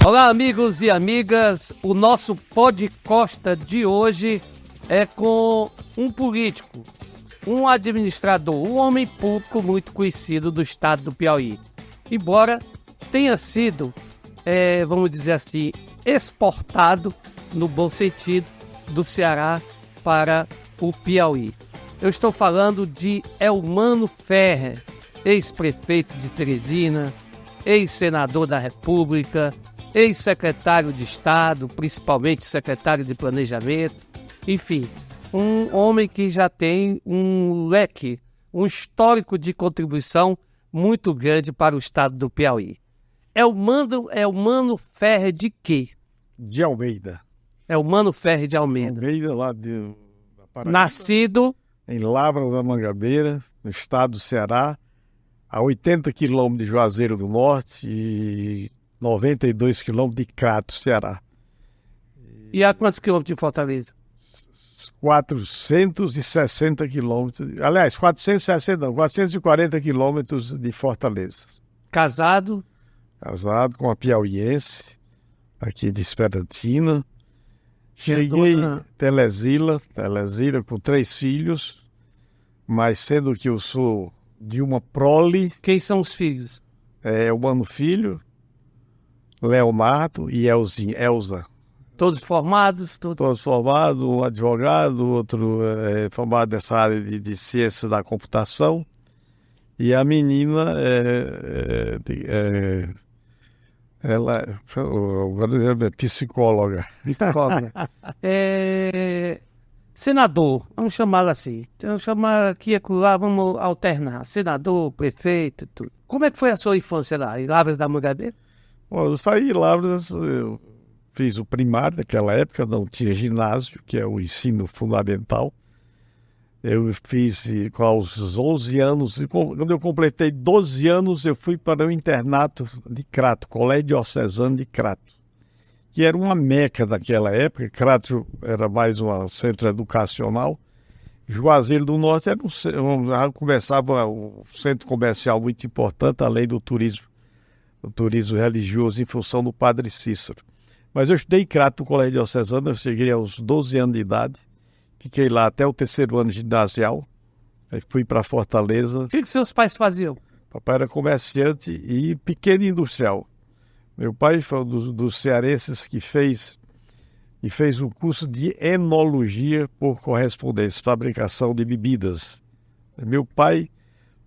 Olá, amigos e amigas. O nosso Pod Costa de hoje é com um político, um administrador, um homem público muito conhecido do estado do Piauí. Embora tenha sido, vamos dizer assim, exportado, no bom sentido, do Ceará para o Piauí. Eu estou falando de Elmano Ferrer, ex-prefeito de Teresina, ex-senador da República, ex-secretário de Estado, principalmente secretário de Planejamento, enfim, um homem que já tem um leque, um histórico de contribuição muito grande para o estado do Piauí. Elmano Ferrer de quê? De Almeida. Elmano Ferrer de Almeida. Almeida, lá da Paraíba. Nascido Em Lavras da Mangabeira, no estado do Ceará, a 80 quilômetros de Juazeiro do Norte e 92 quilômetros de Crato, Ceará. E a quantos quilômetros de Fortaleza? 460 quilômetros, aliás, 440 quilômetros de Fortaleza. Casado? Casado com uma piauiense, aqui de Esperantina. Cheguei Telesila com 3 filhos, mas sendo que eu sou de uma prole. Quem são os filhos? Elmano Filho, Leonardo e Elza. Todos formados? Todos formados, um advogado, outro formado nessa área de ciência da computação. E a menina, ela agora é psicóloga. Psicóloga. Senador, vamos chamá-lo assim. Vamos chamar aqui e lá, vamos alternar. Senador, prefeito, tudo. Como é que foi a sua infância lá, em Lavras da Mangabeira? Bom, eu saí de Lavras, eu fiz o primário naquela época, não tinha ginásio, que é o ensino fundamental. Eu fiz aos 11 anos, e quando eu completei 12 anos, eu fui para o internato de Crato, Colégio Diocesano de Crato, que era uma meca naquela época. Crato era mais um centro educacional. Juazeiro do Norte era começava um centro comercial muito importante, além do turismo religioso em função do Padre Cícero. Mas eu estudei em Crato, no Colégio Diocesano, eu cheguei aos 12 anos de idade. Fiquei lá até o 3º ano ginasial, aí fui para Fortaleza. O que seus pais faziam? Papai era comerciante e pequeno industrial. Meu pai foi um dos cearenses que fez um curso de enologia por correspondência, fabricação de bebidas. Meu pai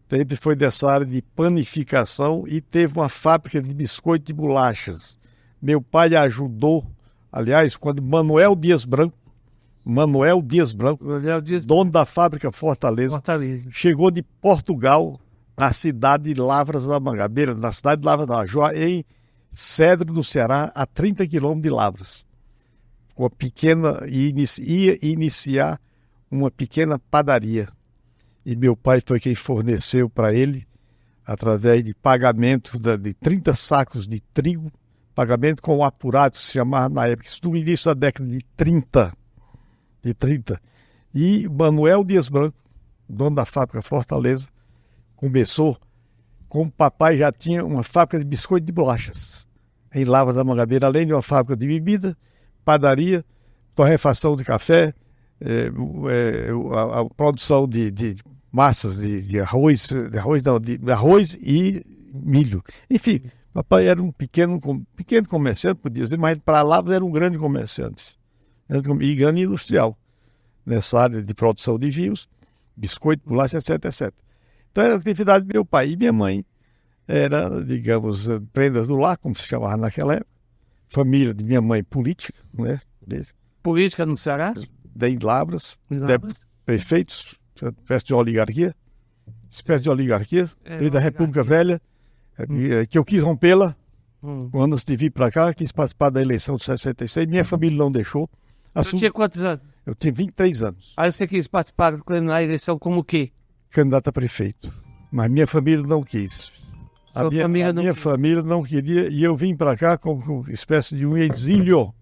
sempre foi dessa área de panificação e teve uma fábrica de biscoito e bolachas. Meu pai ajudou, aliás, quando Manuel Dias Branco, dono da fábrica Fortaleza, chegou de Portugal, na cidade de Lavras da Mangabeira, em Cedro do Ceará, a 30 quilômetros de Lavras. Uma pequena, ia iniciar uma pequena padaria. E meu pai foi quem forneceu para ele, através de pagamento de 30 sacos de trigo, pagamento com o apurado, que se chamava na época, isso no início da década de 30. E Manuel Dias Branco, dono da fábrica Fortaleza, começou, como o papai já tinha uma fábrica de biscoito de bolachas em Lavras da Mangabeira, além de uma fábrica de bebida, padaria, torrefação de café, a produção de massas de arroz e milho. Enfim, papai era um pequeno comerciante, podia dizer, mas para Lavras era um grande comerciante. E grande industrial, nessa área de produção de vinhos, biscoito, bolacha, etc, etc. Então era a atividade do meu pai. E minha mãe era, digamos, prendas do lar, como se chamava naquela época. Família de minha mãe política, né? Política no Ceará? Em Lavras. Prefeitos, espécie de oligarquia. Desde da República Velha, que eu quis rompê-la. Quando antes de vir para cá, quis participar da eleição de 66. Minha família não deixou. Você tinha quantos anos? Eu tinha 23 anos. Aí você quis participar na eleição como o quê? Candidato a prefeito. Mas minha família não quis. A minha família não queria, e eu vim para cá como uma espécie de um exílio.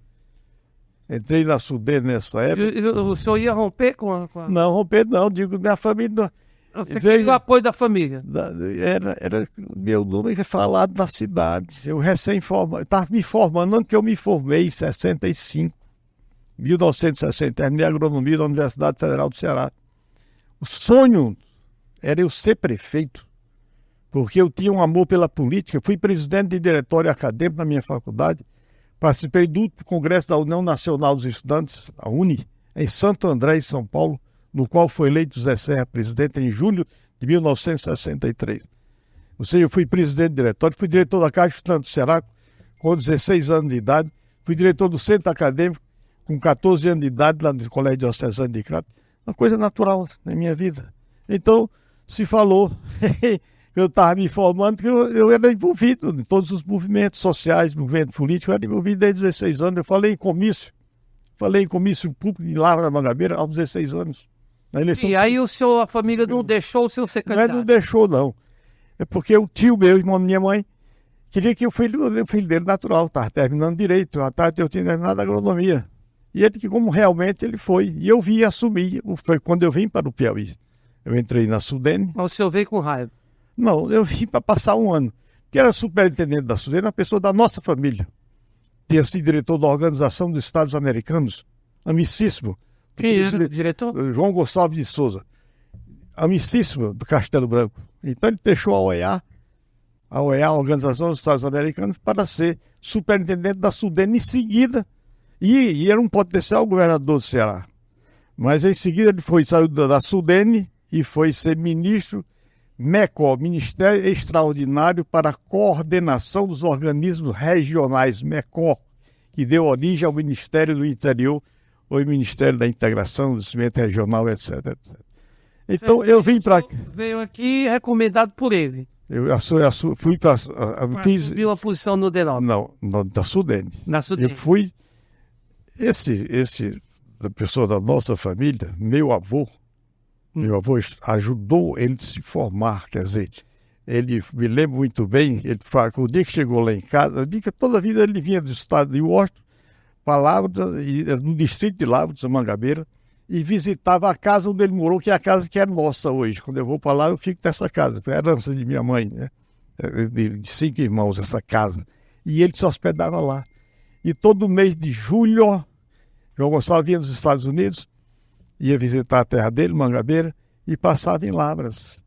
Entrei na Sudene nessa época. O senhor ia romper com a... Não, romper não. Digo, minha família... Você queria o apoio da família. Era meu nome falado na cidade. Eu recém-formado, estava me formando, antes que eu me formei, em 65. 1960, terminei agronomia da Universidade Federal do Ceará. O sonho era eu ser prefeito, porque eu tinha um amor pela política. Fui presidente de diretório acadêmico na minha faculdade, participei do Congresso da União Nacional dos Estudantes, a UNE, em Santo André, em São Paulo, no qual foi eleito José Serra presidente em julho de 1963. Ou seja, eu fui presidente de diretório, fui diretor da Caixa Estudante do Ceará com 16 anos de idade, fui diretor do Centro Acadêmico com 14 anos de idade, lá no Colégio Diocesano de Crato. Uma coisa natural na minha vida. Então, se falou que eu estava me informando, que eu era envolvido em todos os movimentos sociais, movimento político, eu era envolvido desde 16 anos. Eu falei em comício público em Lavra da Mangabeira aos 16 anos. Na eleição. E aí a família não deixou o seu ser candidato? Não deixou, não. É porque o tio meu, irmão da minha mãe, queria que o filho dele natural, estava terminando direito, à tarde eu tinha terminado agronomia. E ele, que como realmente ele foi, e eu vim assumir, foi quando eu vim para o Piauí. Eu entrei na Sudene. Mas o senhor veio com raiva? Não, eu vim para passar um ano. Que era superintendente da Sudene, uma pessoa da nossa família. Tinha sido diretor da Organização dos Estados Americanos, amicíssimo. Quem era o diretor? João Gonçalves de Souza, amicíssimo do Castelo Branco. Então ele deixou a OEA, a Organização dos Estados Americanos, para ser superintendente da Sudene em seguida. E era um potencial governador do Ceará. Mas em seguida ele saiu da Sudene e foi ser ministro MECO, Ministério Extraordinário para a Coordenação dos Organismos Regionais, MECO, que deu origem ao Ministério do Interior, ou Ministério da Integração, do Desenvolvimento Regional, etc. etc. Então eu vim para cá. Veio aqui recomendado por ele. Fui para. Subiu a posição no DENOP? Não, da Sudene. Na Sudene. Eu fui. Da pessoa da nossa família, meu avô ajudou ele a se formar, quer dizer, ele me lembro muito bem, ele fala que o dia que chegou lá em casa, eu digo que toda a vida ele vinha do estado de Washington, para Lavras, no distrito de Lavras, de Mangabeira, e visitava a casa onde ele morou, que é a casa que é nossa hoje. Quando eu vou para lá, eu fico nessa casa, foi a herança de minha mãe, né? De 5 irmãos, essa casa. E ele se hospedava lá. E todo mês de julho, João Gonçalves vinha dos Estados Unidos, ia visitar a terra dele, Mangabeira, e passava em Lavras.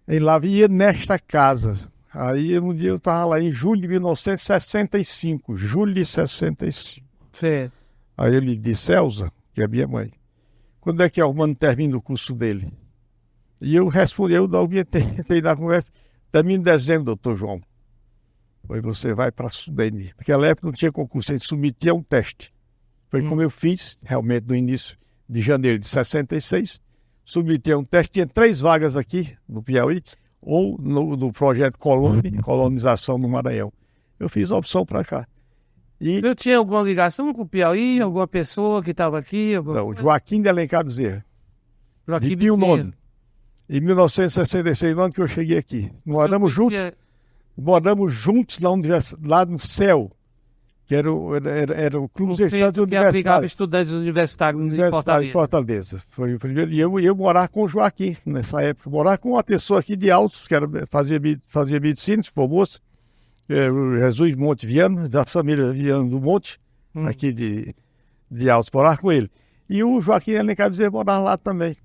Em Lavras, ia nesta casa. Aí um dia eu estava lá em julho de 1965, julho de 65. Certo. Aí ele disse, Elza, que é minha mãe, quando é que o Mano termina o curso dele? E eu respondi, eu não tentei dar conversa, termina em dezembro, doutor João. Aí você vai para a Sudene. Naquela época não tinha concurso, a gente submetia a um teste. Foi como eu fiz, realmente, no início de janeiro de 66. Submeti a um teste, tinha 3 vagas aqui no Piauí, ou no projeto Colonização no Maranhão. Eu fiz a opção para cá. E Você tinha alguma ligação com o Piauí? Alguma pessoa que estava aqui? não, Joaquim de Alencar Bezerra. Joaquim De Pio Bezerra. Nono. Em 1966, no ano que eu cheguei aqui. Moramos juntos na universidade, lá no CEL, que era o Clube dos Estudantes que abrigava Universitários. Estudantes universitários de Universidade de Fortaleza. Fortaleza. Foi o primeiro. E eu morar com o Joaquim nessa época. Morar com uma pessoa aqui de Altos, que fazia medicina, se formou-se. O Jesus Monte Viana, da família Viana do Monte, aqui de Altos, morar com ele. E o Joaquim Alencar Bezerra morar lá também.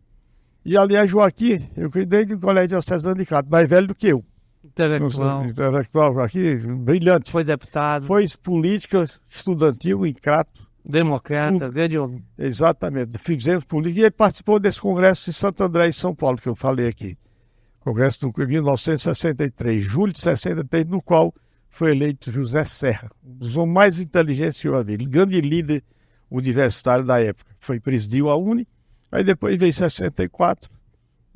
E aliás, Joaquim, eu cuidei do Colégio Diocesano de Crato, mais velho do que eu. Intelectual, Joaquim, brilhante. Foi deputado. Foi política estudantil em Crato. Democrata, grande homem. Exatamente, fizemos política. E ele participou desse congresso em Santo André, em São Paulo, que eu falei aqui. Congresso de 1963, julho de 63, no qual foi eleito José Serra, um dos homens mais inteligentes que eu vi, grande líder universitário da época. Presidiu a UNE, aí depois veio 64.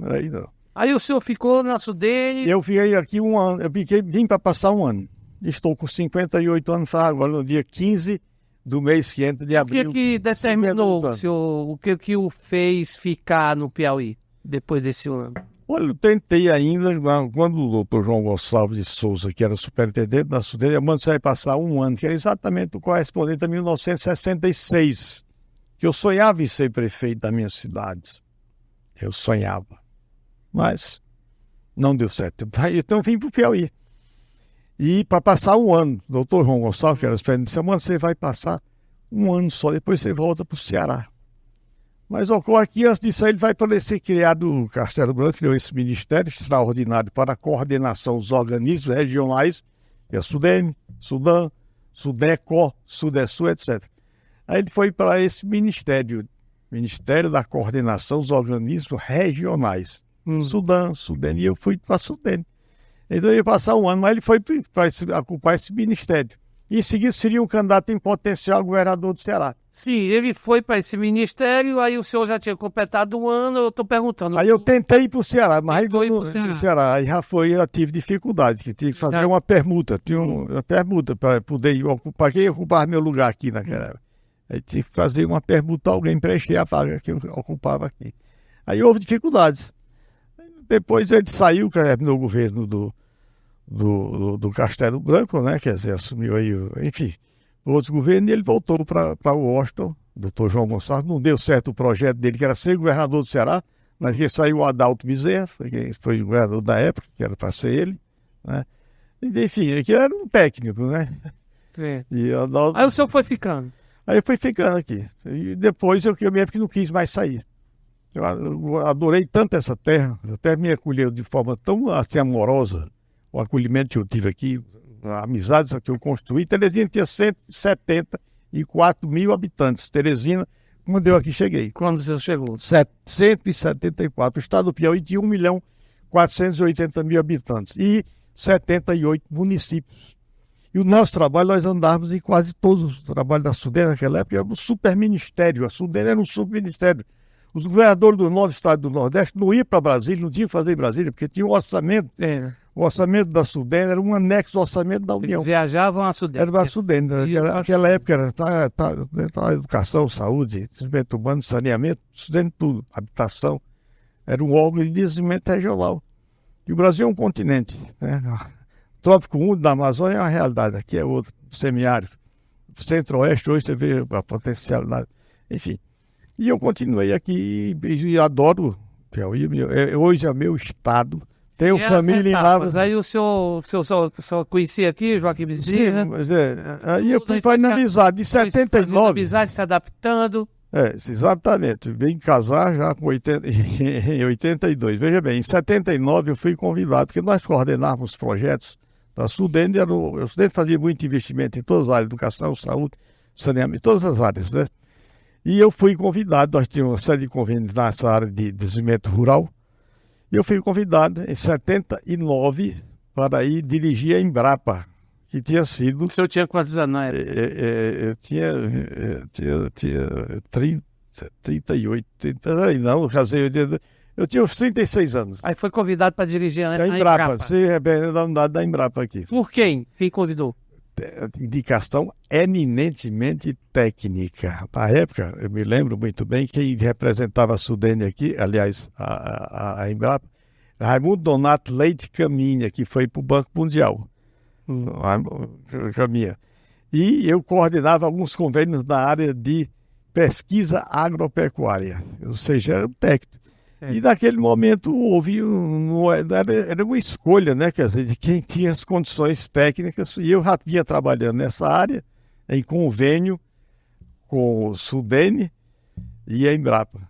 Aí não. Aí o senhor ficou na Sudene. Eu fiquei aqui um ano, vim para passar um ano. Estou com 58 anos, agora no dia 15 do mês que entra de abril. O que determinou o senhor, o que o fez ficar no Piauí depois desse ano? Olha, eu tentei ainda, quando o doutor João Gonçalves de Souza, que era superintendente da Sudene, eu mandei passar um ano, que era exatamente o correspondente a 1966, que eu sonhava em ser prefeito da minha cidade. Eu sonhava. mas não deu certo. Então eu vim para o Piauí. E para passar um ano, o doutor João Gonçalves, que era superintendente, disse: "Mano, você vai passar um ano só, depois você volta para o Ceará." Mas ocorre que antes disso aí ele vai ser criado o Castelo Branco, criou esse ministério extraordinário para a coordenação dos organismos regionais, que é a SUDENE, SUDAM, SUDECO, SUDESUL, etc. Aí ele foi para esse ministério, Ministério da Coordenação dos Organismos Regionais. SUDAM, SUDENE, e eu fui para a SUDENE. Então eu ia passar um ano, mas ele foi para ocupar esse ministério. E em seguida seria um candidato em potencial a governador do Ceará. Sim, ele foi para esse ministério, aí o senhor já tinha completado um ano, eu estou perguntando. Aí eu tentei ir para o Ceará, mas Tentou ir pro no Ceará. Ceará, aí já tive dificuldade, que tinha que fazer uma permuta. Tinha uma permuta para poder ocupar, quem ocupava meu lugar aqui naquela época. Aí tinha que fazer uma permuta, alguém preencher a vaga que eu ocupava aqui. Aí houve dificuldades. Depois ele saiu, no governo do Castelo Branco, né? Quer dizer, assumiu aí, enfim, outros governos, e ele voltou para Washington, doutor João Gonçalves. Não deu certo o projeto dele, que era ser governador do Ceará, mas que saiu o Adalto Bezerra, foi o governador da época, que era para ser ele, né? E, enfim, que era um técnico, né? Sim. E Adalto... Aí o senhor foi ficando. Aí eu fui ficando aqui. E depois eu mesmo que não quis mais sair. Eu adorei tanto essa terra me acolheu de forma tão assim, amorosa, o acolhimento que eu tive aqui, a amizade que eu construí. Teresina tinha 174 mil habitantes. Teresina, quando eu aqui cheguei. Quando o senhor chegou? 174. O estado do Piauí tinha 1.480.000 habitantes e 78 municípios. E o nosso trabalho, nós andávamos em quase todos os trabalhos da SUDENE naquela época, era um superministério. A SUDENE era um subministério. Os governadores dos 9 estados do Nordeste não iam para Brasília, não tinham que fazer em Brasília, porque tinha um orçamento. O orçamento da SUDENE era um anexo ao orçamento da União. Eles viajavam a SUDENE. Era da SUDENE. Naquela época era educação, saúde, desenvolvimento humano, saneamento, SUDENE tudo, habitação. Era um órgão de desenvolvimento regional. E o Brasil é um continente, né? O Trópico Úmido da Amazônia é uma realidade, aqui é outro, semiárido. Centro-Oeste, hoje você vê a potencialidade, enfim. E eu continuei aqui e adoro Piauí. Hoje é meu estado. Tenho família em Lavras. Aí o senhor conhecia aqui, Joaquim Bezerra? Sim, mas aí eu fui fazendo amizade. De 79. Amizade, se adaptando. Exatamente. Vim casar já em 82. Veja bem, em 79 eu fui convidado, porque nós coordenávamos projetos da SUDENE. A SUDENE fazia muito investimento em todas as áreas, educação, saúde, saneamento, todas as áreas, né? E eu fui convidado, nós tínhamos uma série de convênios nessa área de desenvolvimento rural, e eu fui convidado em 79 para ir dirigir a Embrapa, que tinha sido... O senhor tinha quantos anos na época? Eu tinha 38, não, eu casei, eu tinha uns 36 anos. Aí foi convidado para dirigir a Embrapa. Você é da unidade da Embrapa aqui. Por quem? Quem convidou? Indicação eminentemente técnica. Na época, eu me lembro muito bem, quem representava a SUDENE aqui, aliás, a Embrapa, Raimundo Donato Leite Caminha, que foi para o Banco Mundial. Caminha. E eu coordenava alguns convênios na área de pesquisa agropecuária, ou seja, era um técnico. E naquele momento houve era uma escolha, né? Quer dizer, de quem tinha as condições técnicas, e eu já vinha trabalhando nessa área, em convênio com o SUDENE e a Embrapa.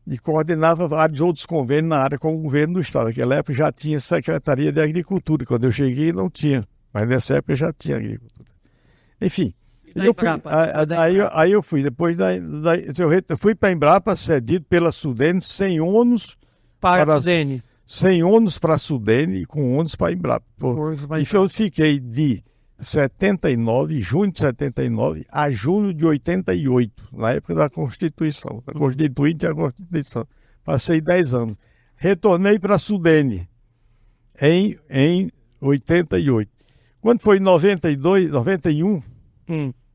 E coordenava vários outros convênios na área com o governo do estado. Naquela época já tinha Secretaria de Agricultura, quando eu cheguei não tinha, mas nessa época já tinha agricultura. Enfim. Aí eu fui, depois eu fui para a Embrapa, cedido pela SUDENE, sem ônus para a SUDENE. Sem ônus para a SUDENE e com ônus para a Embrapa. E eu fiquei de 79, junho de 79 a junho de 88, na época da Constituição, da Constituinte e a Constituição. Passei 10 anos. Retornei para a SUDENE em 88. Quando foi em 92, 91,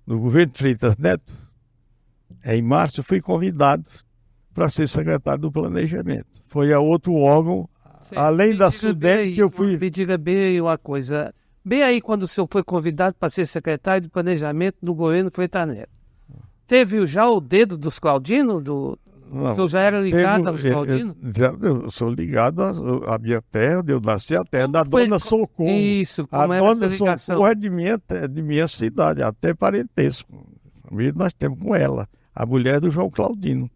no governo de Freitas Neto, em março, eu fui convidado para ser secretário do Planejamento. Foi a outro órgão, além da SUDENE, que eu fui... Me diga bem uma coisa. Bem aí, quando o senhor foi convidado para ser secretário do Planejamento do governo Freitas Neto, teve já o dedo dos Claudino? Não. O senhor já era ligado aos Claudinos? Eu sou ligado à minha terra, eu nasci a terra da Foi- Dona Socorro. Isso, A como era essa Dona ligação? Socorro é de minha cidade, até parentesco. Nós temos com ela, a mulher do João Claudino.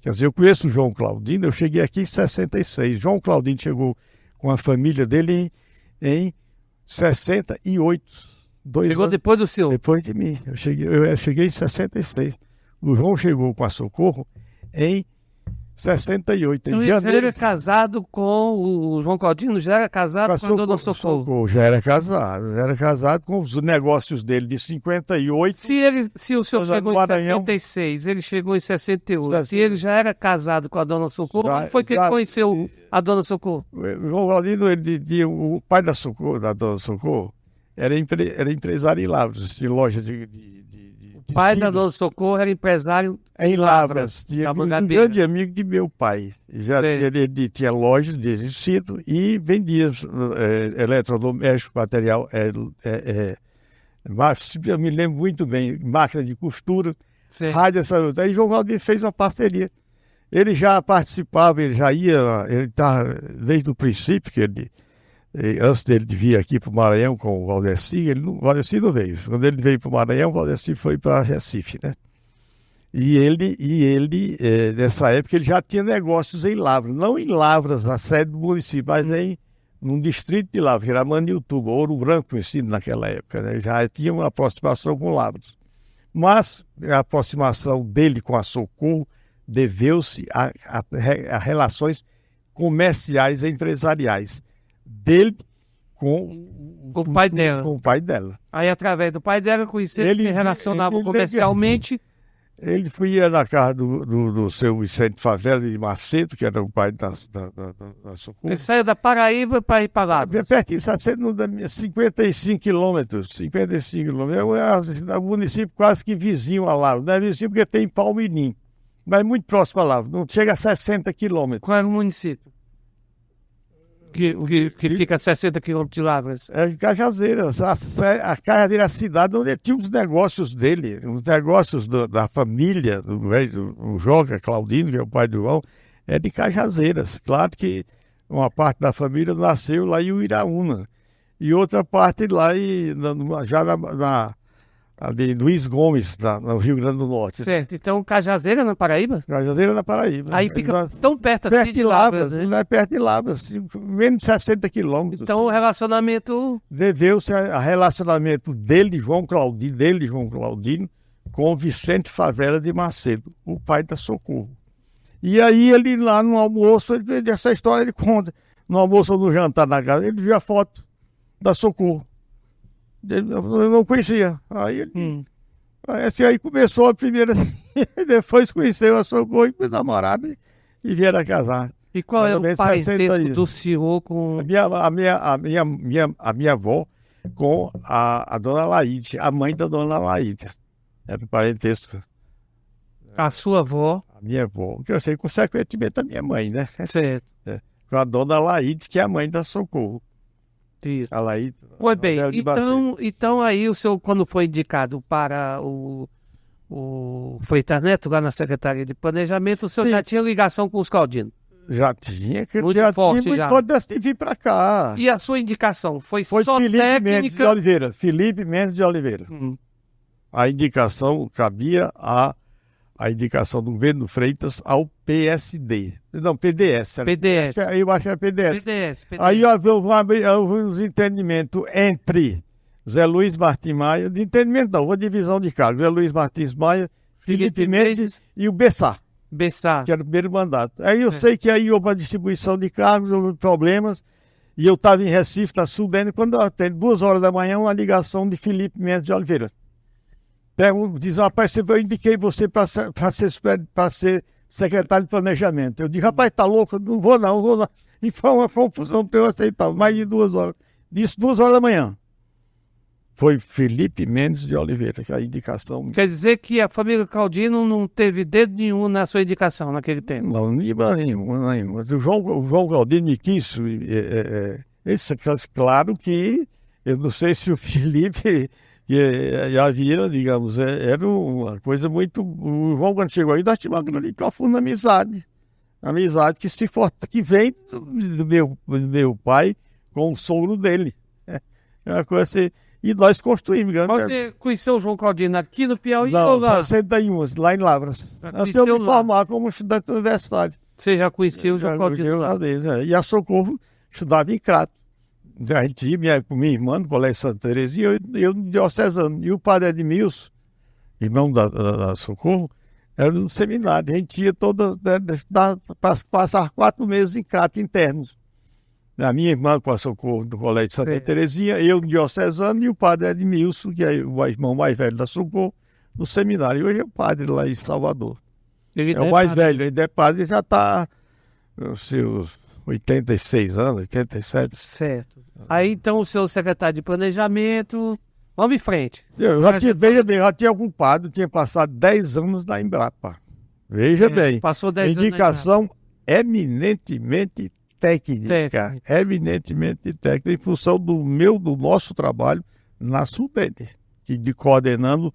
Quer dizer, eu conheço o João Claudino, eu cheguei aqui em 66. João Claudino chegou com a família dele em 68. Chegou depois do senhor. Depois de mim. Eu cheguei em 66. O João chegou com a Socorro em 68. Então, Em ele já janeiro, era casado com o João Claudino, já era casado com a Dona Socorro. Já era casado com os negócios dele de 58. Se o senhor Mas chegou no em Maranhão- 66, ele chegou em 68, 60. se ele já era casado com a Dona Socorro, Já- como foi que ele já- conheceu a Dona Socorro? O João Claudino, o pai da Socorro, da Dona Socorro, era empresário em Lavras, de loja de O pai da tecidos. Dona Socorro era empresário Em Lavras, tinha Tava um Gabeira. grande amigo de meu pai. Sei. Ele tinha loja de tecido e vendia eletrodoméstico, material. Eu me lembro muito bem, máquina de costura, Certo. rádio, essa outra. Aí João Claudino fez uma parceria. Ele já participava, ele tá desde o princípio, antes dele vir aqui para o Maranhão com o Valdeci, o Valdeci não veio. Quando ele veio para o Maranhão, o Valdeci foi para Recife, né? E ele, nessa época, ele já tinha negócios em Lavras. Não em Lavras, na sede do município, mas num distrito de Lavras, que era Maniutuba, Ouro Branco conhecido naquela época, né? Já tinha uma aproximação com Lavras. Mas a aproximação dele com a Socorro deveu-se a relações comerciais e empresariais dele com O pai dela. Com o pai dela. Aí, através do pai dela, conheceram, Ele- se relacionavam ele- comercialmente. Ele ia na casa do seu Vicente Favela de Macedo, que era o pai da Socorro. Ele saiu da Paraíba para ir para lá. Pertinho, está sendo 55 quilômetros. 55 quilômetros. É um município quase que vizinho a Lavras. Não é vizinho porque tem Palmirim, mas muito próximo a Lavras. Não chega a 60 quilômetros. Qual era o município? Que fica a 60 quilômetros de Lavras. É em Cajazeiras. A Cajazeiras é a cidade onde tinha os negócios dele, os negócios da família, do Joca Claudino, que é o pai do João, é de Cajazeiras. Claro que uma parte da família nasceu lá em Uiraúna e outra parte lá ali Luiz Gomes, no Rio Grande do Norte. Certo. Então, Cajazeira, na Paraíba? Cajazeira na Paraíba. Aí fica Exato. tão perto assim Perto de de Lavras, Lavras, né? não é perto de Lavras, menos de 60 quilômetros. Então, o relacionamento... Deveu-se a relacionamento dele, João Claudino, com o Vicente Favela de Macedo, o pai da Socorro. E aí ele lá no almoço, essa história ele conta, no almoço ou no jantar na casa, ele viu a foto da Socorro. Eu não conhecia. Aí ele... Aí começou a primeira, depois conheceu a Socorro e foi namorado e vieram a casar. E qual Mais é ou menos o parentesco 60 anos. do senhor com... A minha avó com a dona Laíde, a mãe da dona Laíde. Era o parentesco. a sua avó? A minha avó, que eu sei, consequentemente a minha mãe, né? Certo. Com a dona Laíde, que é a mãe da Socorro. Isso. A Laíde. Pois bem, Hotel de Bacete. então aí o senhor, quando foi indicado para o Freitas Neto, lá na Secretaria de Planejamento, o senhor Sim. já tinha ligação com os Claudinos. Já tinha, que Muito já forte, tinha já. muito forte antes de vir para cá. E a sua indicação foi Foi só Felipe Mendes de técnica? Oliveira. Felipe Mendes de Oliveira. A indicação cabia a indicação do governo Freitas ao PSD. Não, PDS. PDS. Eu acho que é PDS. PDS. Aí houve uns entendimentos entre Zé Luiz Martins Maia, de entendimento não, uma divisão de cargos, Zé Luiz Martins Maia, Felipe Mendes e o Bessá, Bessá. que era o primeiro mandato. Aí eu sei que aí houve uma distribuição de cargos, houve problemas, e eu estava em Recife, na Sudene, quando eu atendo 2 horas da manhã, uma ligação de Felipe Mendes de Oliveira. Diz, rapaz, eu indiquei você para ser secretário de planejamento. Eu disse, rapaz, tá louco? Não vou não. E foi uma confusão para eu aceitar, mais de 2 horas. Isso 2 horas da manhã. Foi Felipe Mendes de Oliveira, que é a indicação. Quer dizer que a família Claudino não teve dedo nenhum na sua indicação naquele tempo? Não, nenhum. O João Claudino me quis. Claro que eu não sei se o Felipe E havia, digamos, era uma coisa muito... O João, quando chegou aí, nós tivemos uma grande profunda amizade. Amizade que vem do meu pai com o sogro dele. É uma coisa assim. E nós construímos. Você conheceu o João Claudino aqui no Piauí Não, ou lá? 61, lá em Lavras. Nós temos que formar como estudante universitário. Você já conheceu o João Claudino lá? E a Socorro estudava em Crato. A gente ia com minha irmã no Colégio Santa Teresa e eu diocesano. E o padre Edmilson, irmão da Socorro, era no seminário. A gente ia passar 4 meses em Crato internos. A minha irmã com a Socorro do Colégio Santa Teresinha, eu no diocesano e o padre Edmilson, que é o irmão mais velho da Socorro, no seminário. E hoje é o padre lá em Salvador. Ele é o mais velho, ele é padre, ele já está nos seus 86 anos, 87. Certo. Aí então o seu secretário de planejamento, vamos em frente. Veja bem, já tinha ocupado, tinha passado 10 anos na Embrapa. Veja bem, passou 10 indicação eminentemente técnica, em função do nosso trabalho na Sudene, de coordenando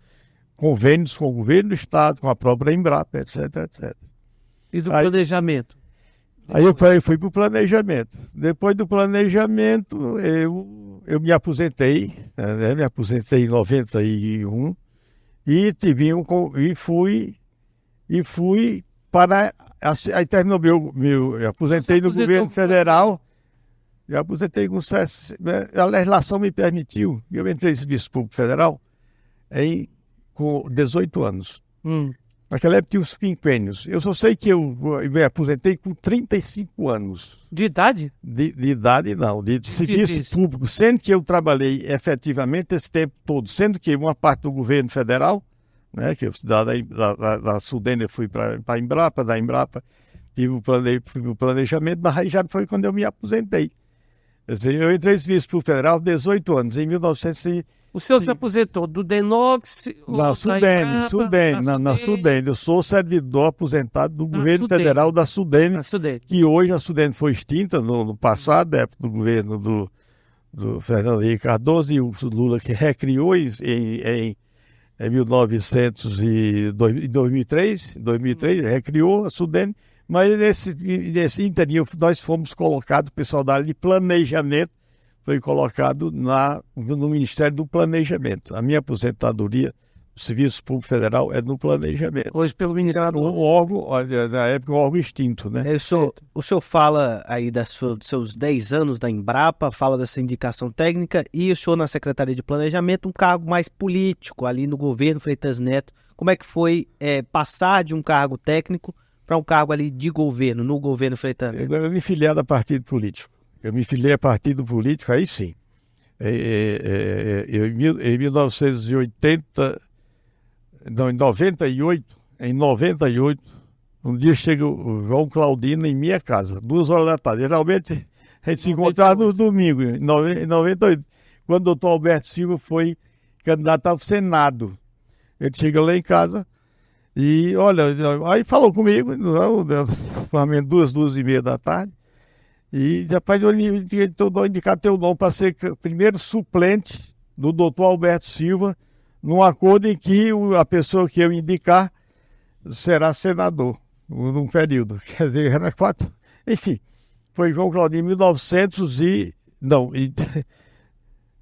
convênios com o governo do Estado, com a própria Embrapa, etc, etc. E do planejamento? Aí eu fui para o planejamento. Depois do planejamento, eu me aposentei, né? Me aposentei em 91 e fui para... Aí terminou eu aposentei no governo federal. Eu aposentei com... A legislação me permitiu. Eu entrei em serviço público federal com 18 anos. Naquela época tinha os quinquênios. Eu só sei que eu me aposentei com 35 anos. De idade? De idade não, de serviço público. Sendo que eu trabalhei efetivamente esse tempo todo. Sendo que uma parte do governo federal, né, que eu da Sudene eu fui para a Embrapa, da Embrapa tive o planejamento, mas aí já foi quando eu me aposentei. Quer dizer, eu entrei em serviço público federal 18 anos, em 1900. O senhor se aposentou do Denox? Na Sudene. Eu sou servidor aposentado do governo federal da Sudene, que hoje a Sudene foi extinta no passado, época do governo do Fernando Henrique Cardoso, e o Lula que recriou em 2003, recriou a Sudene, mas nesse interim nós fomos colocados, o pessoal da área de planejamento foi colocado no Ministério do Planejamento. A minha aposentadoria do Serviço Público Federal é no planejamento. Hoje pelo Ministério. Um órgão, na época, um órgão extinto, né? O senhor fala aí dos seus 10 anos da Embrapa, fala dessa indicação técnica, e o senhor na Secretaria de Planejamento, um cargo mais político ali no governo Freitas Neto. Como é que foi passar de um cargo técnico para um cargo ali de governo, no governo Freitas Neto? Eu me filiei a partido político. Eu me filiei a partido político, aí sim. Em 1980, não, em 98, um dia chega o João Claudino em minha casa, 2 horas da tarde. Geralmente a gente se encontrava no domingo, em 98, quando o doutor Alberto Silva foi candidato ao Senado. Ele chega lá em casa e, olha, aí falou comigo, normalmente 2h30 da tarde, e rapaz, eu vou indicar teu nome para ser primeiro suplente do doutor Alberto Silva, num acordo em que a pessoa que eu indicar será senador, num período. Quer dizer, era 4. Enfim, foi João Claudino em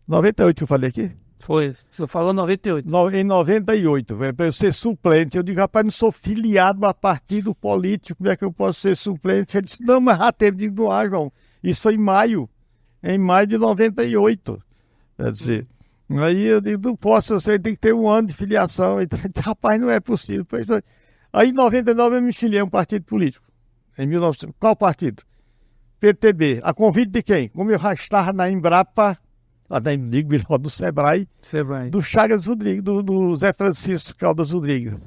98 que eu falei aqui? Foi, o senhor falou 98. Em 98, para eu ser suplente. Eu digo, rapaz, não sou filiado a partido político, como é que eu posso ser suplente? Ele disse, não, mas já teve de doar, João. Isso foi em maio de 98. Quer dizer, aí eu digo, não posso, você tem que ter 1 ano de filiação. Então, rapaz, não é possível. Aí em 99 eu me filiei a um partido político. Em 1900, qual partido? PTB. A convite de quem? Como eu já estava na Embrapa, do Sebrae, do Chagas Rodrigues, do Zé Francisco Caldas Rodrigues.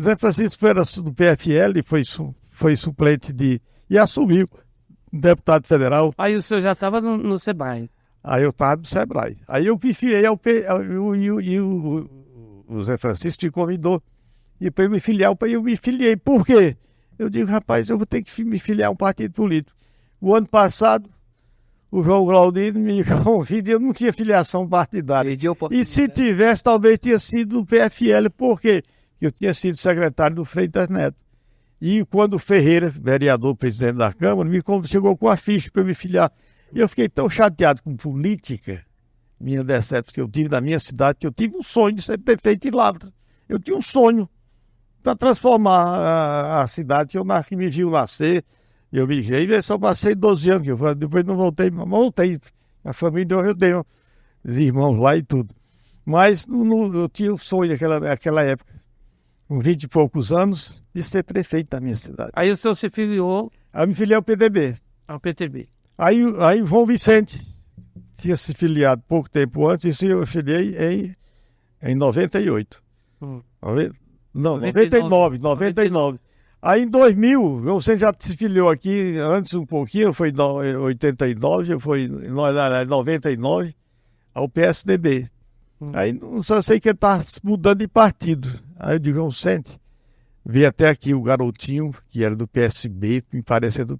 Zé Francisco foi do PFL, foi suplente e assumiu deputado federal. Aí o senhor já estava no Sebrae. Aí eu estava no Sebrae. Aí eu me filiei o Zé Francisco me convidou e para eu me filiar, eu me filiei. Por quê? Eu digo, rapaz, eu vou ter que me filiar a um partido político. O ano passado, o João Claudino me convida e eu não tinha filiação partidária. E se tivesse, talvez tinha sido do PFL, porque eu tinha sido secretário do Freitas Neto. E quando o Ferreira, vereador, presidente da Câmara, chegou com a ficha para eu me filiar. E eu fiquei tão chateado com política, minha decepção que eu tive na minha cidade, que eu tive um sonho de ser prefeito de Lavras. Eu tinha um sonho para transformar a cidade que me viu nascer. Eu migrei, eu só passei 12 anos, depois não voltei, mas voltei. A família, eu tenho os irmãos lá e tudo. Mas eu tinha um sonho naquela época, com 20 e poucos anos, de ser prefeito da minha cidade. Aí o senhor se filiou Aí eu me filiei ao PTB. ao PTB. Aí o João Vicente tinha se filiado pouco tempo antes, e eu filiei em 98. Não, 99. Aí em 2000, o João Vicente já se filiou aqui antes um pouquinho, foi em 89, foi em 99, ao PSDB. Aí só sei que ele estava mudando de partido. Aí eu digo, João Vicente, veio até aqui o garotinho, que era do PSB, me parece é do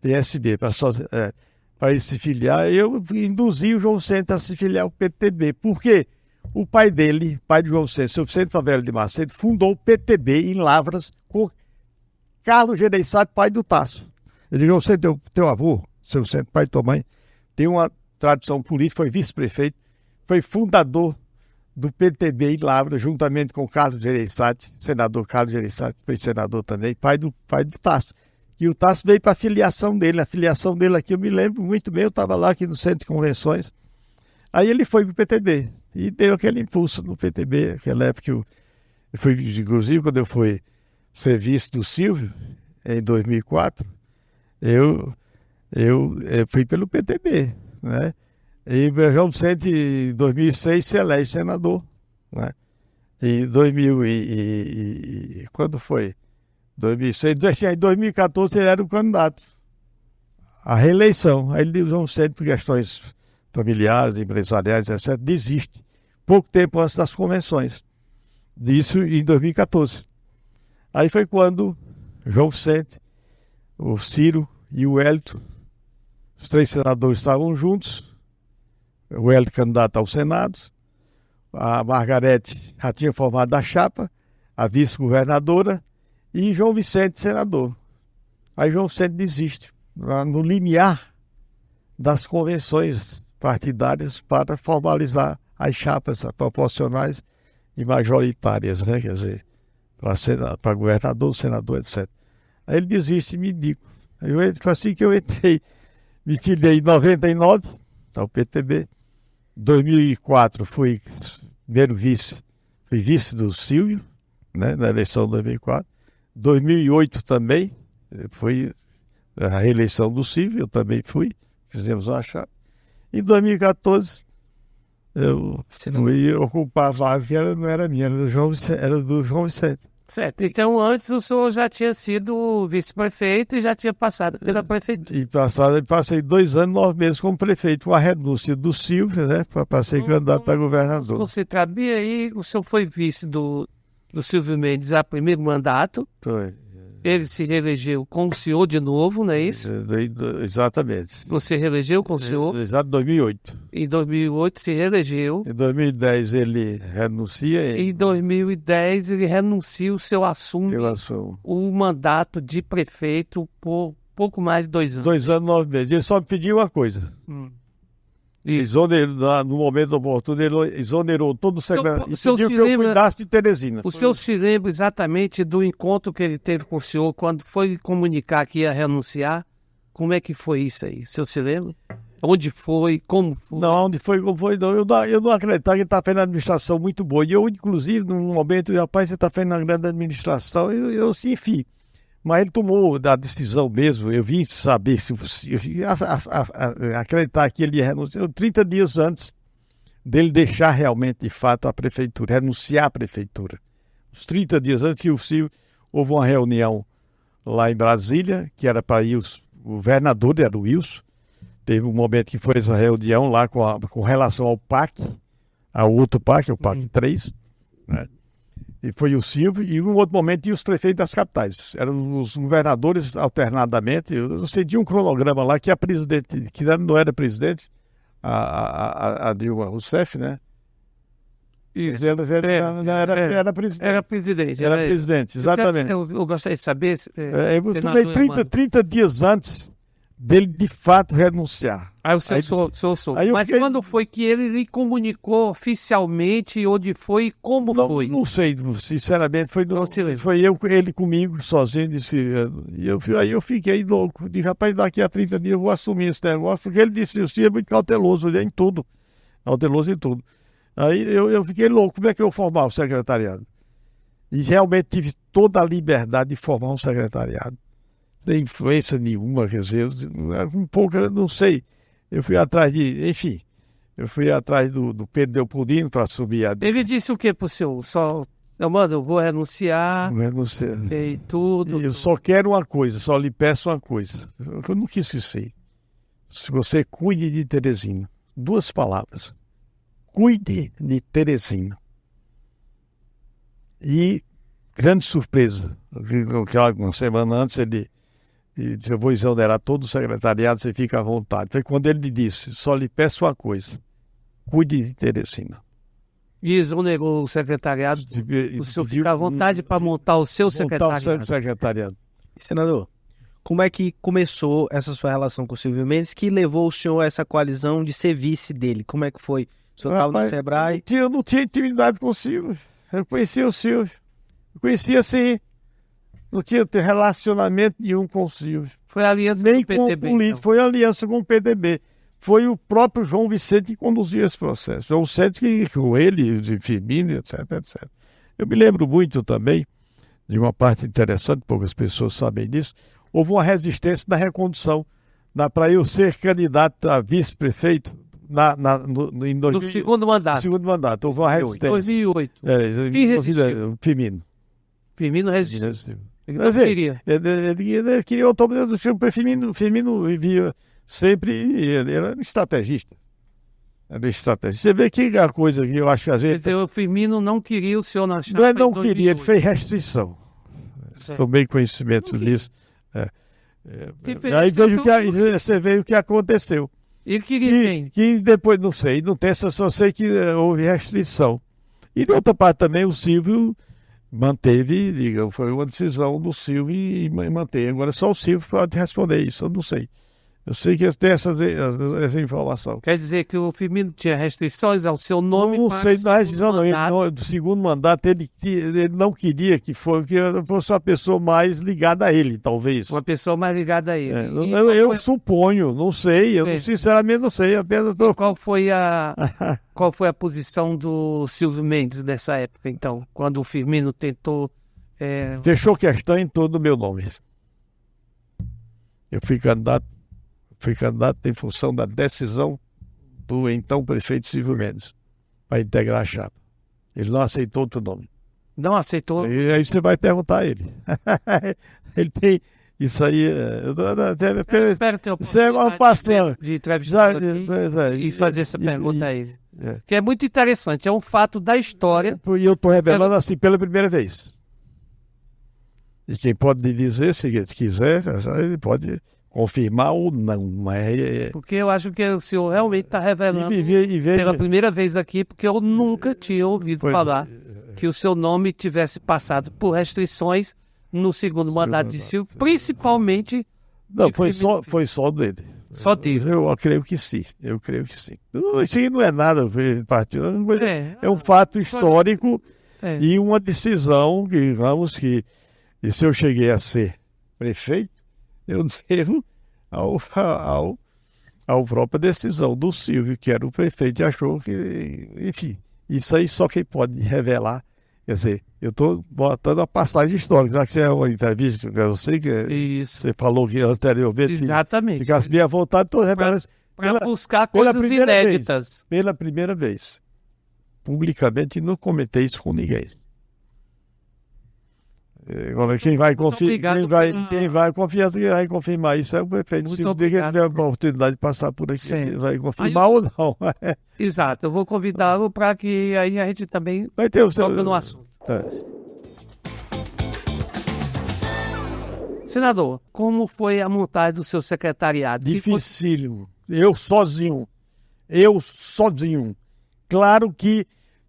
PSB, para ele se filiar. Eu induzi o João Vicente a se filiar ao PTB. Por quê? O pai dele, pai de João Vicente, seu Vicente Favela de Macedo, fundou o PTB em Lavras com Carlos Gereissati, pai do Tasso. Eu digo, João Vicente, teu avô, seu Vicente, pai e tua mãe, tem uma tradição política, foi vice-prefeito, foi fundador do PTB em Lavras, juntamente com Carlos Gereissati, senador Carlos Gereissati, foi senador também, pai do Tasso. E o Tasso veio para a filiação dele aqui, eu me lembro muito bem, eu estava lá aqui no Centro de Convenções. Aí ele foi para o PTB e deu aquele impulso no PTB, aquela época que eu fui, inclusive, quando eu fui ser vice do Silvio, em 2004, eu fui pelo PTB, né? E o João Vicente, em 2006, se elege senador, né? Em 2000 quando foi? 2006, em 2014 ele era o candidato à reeleição. Aí ele, João Vicente, por questões familiares, empresariais, etc., desiste. Pouco tempo antes das convenções. Isso em 2014. Aí foi quando João Vicente, o Ciro e o Hélito, os três senadores estavam juntos, o Hélito candidato ao Senado, a Margarete já tinha formado a chapa, a vice-governadora, e João Vicente, senador. Aí João Vicente desiste, no limiar das convenções partidárias para formalizar as chapas proporcionais e majoritárias, né? Quer dizer, para governador, senador, etc. Aí ele desiste e me indica. Foi assim que eu entrei, me filiei em 99, ao PTB. 2004 fui primeiro vice, fui vice do Silvio, né, na eleição de 2004. 2008 também, foi a reeleição do Silvio, eu também fui, fizemos uma chapa. Em 2014, eu fui ocupar a vaga que não era minha, era do João Vicente. Certo, então antes o senhor já tinha sido vice-prefeito e já tinha passado pela prefeitura. E passei 2 anos, 9 meses como prefeito, com a renúncia do Silvio, né, para ser candidato a governador. Você sabia aí, o senhor foi vice do Silvio Mendes a primeiro mandato. Foi. Ele se reelegeu com o senhor de novo, não é isso? Exatamente. Você reelegeu com o senhor? Exato, 2008. Em 2008 se reelegeu. Em 2010 ele renuncia. Em 2010 ele renuncia, o senhor assume o mandato de prefeito por pouco mais de 2 anos. 2 anos, 9 meses. Ele só me pediu uma coisa. No momento oportuno, ele exonerou todo o secretário e pediu que eu cuidasse de Teresina. O senhor se lembra exatamente do encontro que ele teve com o senhor quando foi comunicar que ia renunciar? Como é que foi isso aí? O senhor se lembra? Onde foi? Como foi? Não, onde foi, como foi, não. Eu não acreditava que ele estava fazendo uma administração muito boa. E eu, inclusive, num momento, rapaz, você está fazendo uma grande administração, eu sim, enfim. Mas ele tomou a decisão mesmo, eu vim saber, acreditar que ele ia renunciar 30 dias antes dele deixar realmente, de fato, a prefeitura, renunciar à prefeitura. Os 30 dias antes que o Silvio, houve uma reunião lá em Brasília, que era para ir, o governador era o Wilson, teve um momento que foi essa reunião lá com relação ao PAC, ao outro PAC, o PAC 3, né? E foi o Silvio, e em um outro momento tinha os prefeitos das capitais. Eram os governadores alternadamente. Eu sei, tinha um cronograma lá que a presidente, que não era presidente, a Dilma Rousseff, né? Isso. Era presidente. Era presidente. Era presidente, exatamente. Eu gostaria de saber. Eu tomei senador 30 dias antes dele de fato renunciar. Aí o senhor soube. Aí eu Mas fiquei- quando foi que ele lhe comunicou oficialmente onde foi e como foi? Não sei, sinceramente, Não se lembra. foi ele comigo, sozinho, disse, aí eu fiquei louco, disse, rapaz, daqui a 30 dias eu vou assumir esse negócio, porque ele disse, o senhor é muito cauteloso em tudo, Aí eu fiquei louco, como é que eu vou formar o secretariado? E realmente tive toda a liberdade de formar um secretariado, sem influência nenhuma, quer dizer, um pouco, eu não sei, eu fui atrás do Pedro Leopoldino para assumir a... Ele disse o que pro senhor? Só, mano, eu vou renunciar Não sei. e tudo. Eu só quero uma coisa, só lhe peço uma coisa. Eu não quis esquecer. Se você cuide de Teresina. 2 palavras. Cuide de Teresina. E, grande surpresa, que uma semana antes ele disse, eu vou exonerar todo o secretariado, você fica à vontade. Foi quando ele disse, só lhe peço uma coisa. Cuide de Teresina. E exonerou o secretariado. O senhor fica à vontade para montar o seu Montar o secretariado. secretariado. Senador, como é que começou essa sua relação com o Silvio Mendes que levou o senhor a essa coalizão de ser vice dele? Como é que foi? O senhor estava no Rapaz, Sebrae? Eu não tinha intimidade com o Silvio. Eu conhecia o Silvio. Eu conhecia assim. Não tinha relacionamento nenhum com o Silvio. Foi a aliança Nem do com o PTB. político. Então. Foi aliança com o PDB. Foi o próprio João Vicente que conduziu esse processo. João Vicente que com ele, de Firmino, etc, etc. Eu me lembro muito também de uma parte interessante, poucas pessoas sabem disso. Houve uma resistência na recondução para eu ser candidato a vice-prefeito em No segundo mandato. segundo mandato. Houve uma resistência. 2008. Quem resistiu? Firmino. Firmino resistiu. Ele não Mas ele queria. Ele queria o topo do filme. Firmino vivia sempre. Ele era um estrategista. Você vê que a coisa que eu acho que às Quer vezes. dizer, o Firmino não queria o senhor na chapa. Não é não em queria, ele 2008. fez restrição. Tomei conhecimento disso. Se fez Aí restrição, você vê o que aconteceu. Ele queria quem? Que depois, não sei, não tem essa, só sei que houve restrição. E de outra parte também o Silvio manteve, digamos, foi uma decisão do Silvio e manteve. Agora só o Silvio pode responder isso, eu não sei. Eu sei que tem essa informação. Quer dizer que o Firmino tinha restrições ao seu nome Não para sei, o na restrição segundo não. mandato. Do segundo mandato ele não queria que eu fosse uma pessoa mais ligada a ele, talvez. Uma pessoa mais ligada a ele. E Eu qual foi- suponho, não sei, eu Sei. sinceramente não sei, apenas estou... qual foi a posição do Silvio Mendes nessa época, então? Quando o Firmino tentou... Fechou questão em todo o meu nome. Eu fui candidato em função da decisão do então prefeito Silvio Mendes para integrar a chapa. Ele não aceitou outro nome. Não aceitou. E aí você vai perguntar a ele. Ele tem isso aí. Eu espero ter a Isso é uma passão. de entrevistar aqui Já- e fazer essa pergunta a ele. É. Que é muito interessante, é um fato da história. E eu estou revelando assim pela primeira vez. E quem pode lhe dizer, se quiser, ele pode confirmar ou não. Mas Porque eu acho que o senhor realmente está revelando veja- pela primeira vez aqui, porque eu nunca tinha ouvido Pois é. falar que o seu nome tivesse passado por restrições no segundo mandato de Silvio, principalmente Não, de foi Firmino. só dele. Só dele. Eu creio que sim. Isso aí não é nada, partido. É um fato histórico É. e uma decisão que, vamos, que e se eu cheguei a ser prefeito, eu devo ao própria decisão do Silvio, que era o prefeito, e achou que, enfim, isso aí só quem pode revelar. Quer dizer, eu estou botando a passagem histórica, já que é uma entrevista, eu sei que Isso, você falou que anteriormente exatamente. ficasse bem à vontade, estou revelando Para buscar pela coisas primeira inéditas. pela primeira vez. Publicamente não comentei isso com ninguém. Agora, quem vai obrigado quem vai confirmar isso é o prefeito. Muito Se o dia que obrigado. tiver a oportunidade de passar por aqui, Certo. ele vai confirmar Aí ou não. Exato, eu vou convidá-lo para que aí a gente também Vai ter o seu, toque no assunto. Tá. Senador, como foi a montagem do seu secretariado? Dificílimo. Eu sozinho. Claro que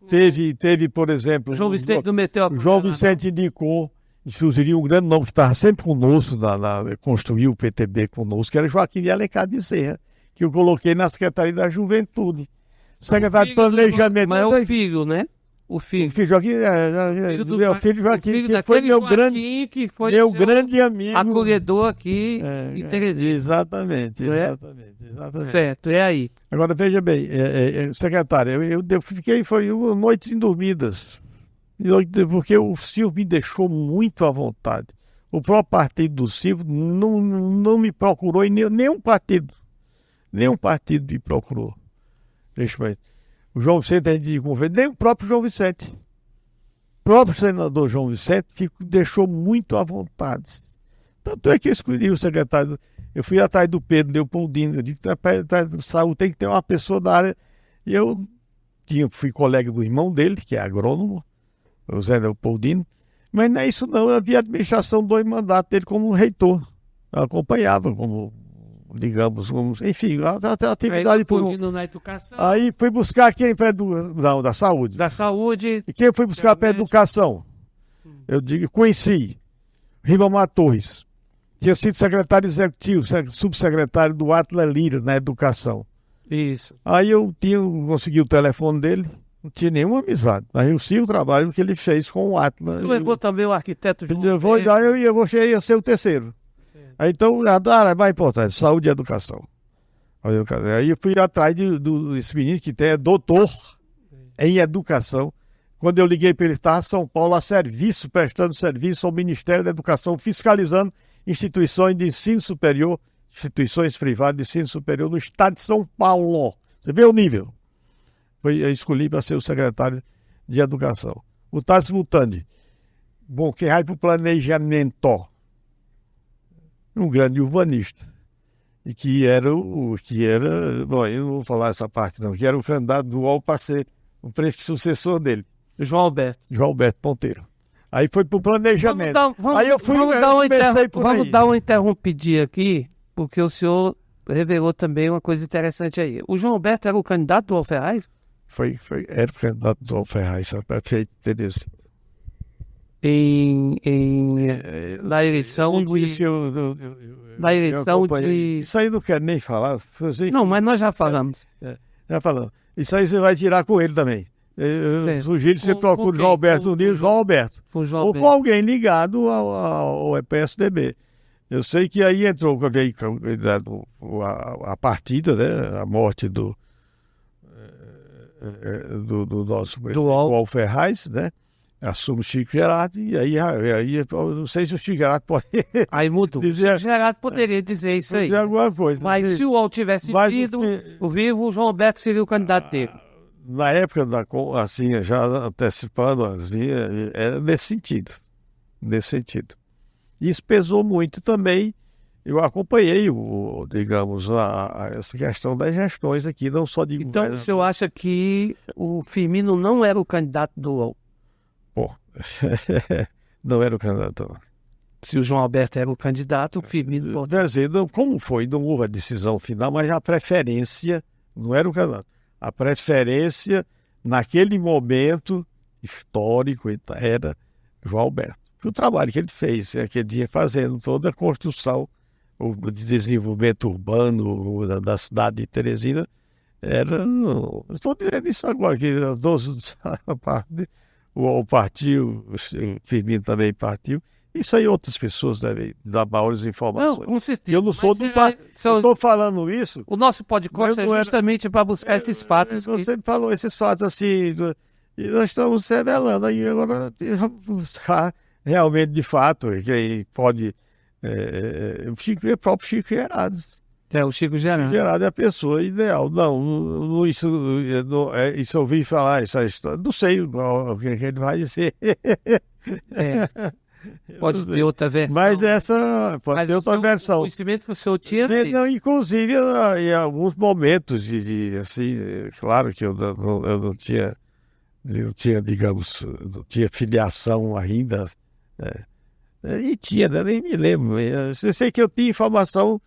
teve, por exemplo... O João Vicente não meteu a O João colher, Vicente indicou, e sugeriu um grande nome que estava sempre conosco, construiu o PTB conosco, que era Joaquim de Alencar Bezerra, que eu coloquei na Secretaria da Juventude. Secretário de Planejamento. Mas é o filho, né? O filho. O filho Joaquim, meu filho Joaquim, que foi meu grande, que foi meu seu grande amigo. acolhedor aqui em Teresina. Exatamente. Certo, é aí. Agora, veja bem, secretário, eu fiquei, foi noites indormidas, porque o Silvio me deixou muito à vontade. O próprio partido do Silvio não me procurou, e nenhum partido me procurou. O João Vicente, a gente conversou, nem o próprio João Vicente. O próprio senador João Vicente deixou muito à vontade. Tanto é que eu escolhi o secretário. Eu fui atrás do Pedro Leopoldino. Eu digo que atrás do saúde tem que ter uma pessoa da área. E eu fui colega do irmão dele, que é agrônomo, o Zé Leopoldino. Mas não é isso não. Eu havia administração 2 mandatos dele como reitor. Eu acompanhava como, digamos, enfim, a atividade na educação. Aí fui buscar quem para da saúde. Da saúde. E quem foi buscar para educação? Eu digo, conheci Ribamar Torres. Tinha sido secretário executivo, subsecretário do Atlas Lira na educação. Isso. Aí eu consegui o telefone dele, não tinha nenhuma amizade. Aí eu sei o trabalho que ele fez com o Atlas. Você levou também o arquiteto João eu ia ser o terceiro. Aí, então, a mais importante, saúde e educação. Aí eu fui atrás desse menino que é doutor em educação. Quando eu liguei para ele, estava em São Paulo a serviço, prestando serviço ao Ministério da Educação, fiscalizando instituições de ensino superior, instituições privadas de ensino superior no estado de São Paulo. Você vê o nível. Eu escolhi para ser o secretário de Educação. O Tarso Mutandi, bom, quem vai para o planejamento, um grande urbanista, e que era, bom, eu não vou falar essa parte não, que era o candidato do UOL para ser o sucessor dele. João Alberto Ponteiro. Aí foi para o planejamento. Aí eu fui, vamos dar uma interrompidinha aqui, porque o senhor revelou também uma coisa interessante aí. O João Alberto era o candidato do UOL Ferraz? Era o candidato do UOL Ferraz, a prefeito de Teresina. Na eleição de... Isso aí não quero nem falar. Não, mas nós já falamos. Já falamos. Isso aí você vai tirar com ele também. Eu sugiro que você procure o João Alberto um dia, João Alberto. Ou com alguém ligado ao PSDB. Eu sei que aí entrou a partida, né? A morte do nosso prefeito UOL Ferraz, né? Assume o Chico Gerardo, e aí eu não sei se o Chico Gerardo pode aí mudou. dizer... O Chico Gerardo poderia dizer isso aí. Dizer alguma coisa. Mas se o UOL tivesse vindo, o vivo, o João Alberto seria o candidato dele. Na época, assim, já antecipando, assim, era nesse sentido. Isso pesou muito também. Eu acompanhei, digamos, essa questão das gestões aqui, não só de... Então, o senhor acha que o Firmino não era o candidato do UOL? Pô, não era o candidato. Se o João Alberto era o candidato, o Firmino... Quer dizer, como foi, não houve a decisão final, mas a preferência não era o candidato. A preferência, naquele momento histórico, era João Alberto. O trabalho que ele fez, aquele dia fazendo toda a construção, o desenvolvimento urbano da cidade de Teresina, estou dizendo isso agora, que as 12 o partiu, o Firmino também partiu. Isso aí outras pessoas devem dar maiores informações. Não, com certeza. Eu não sou do partido. Estou falando isso. O nosso podcast é justamente para buscar esses fatos. Você falou esses fatos assim, e nós estamos revelando aí agora buscar realmente de fato quem pode. O próprio Chico Gerardo. O Chico Gerardo. Chico Gerardo é a pessoa ideal. Isso eu ouvi falar, essa história. Não sei o que ele vai dizer. Pode ter outra versão. Mas essa pode ter outra versão. O conhecimento que o senhor tinha... Inclusive, em alguns momentos, assim, claro que eu não tinha Eu tinha, digamos, não tinha filiação ainda. E tinha, né? Nem me lembro. Eu sei que eu tinha informação,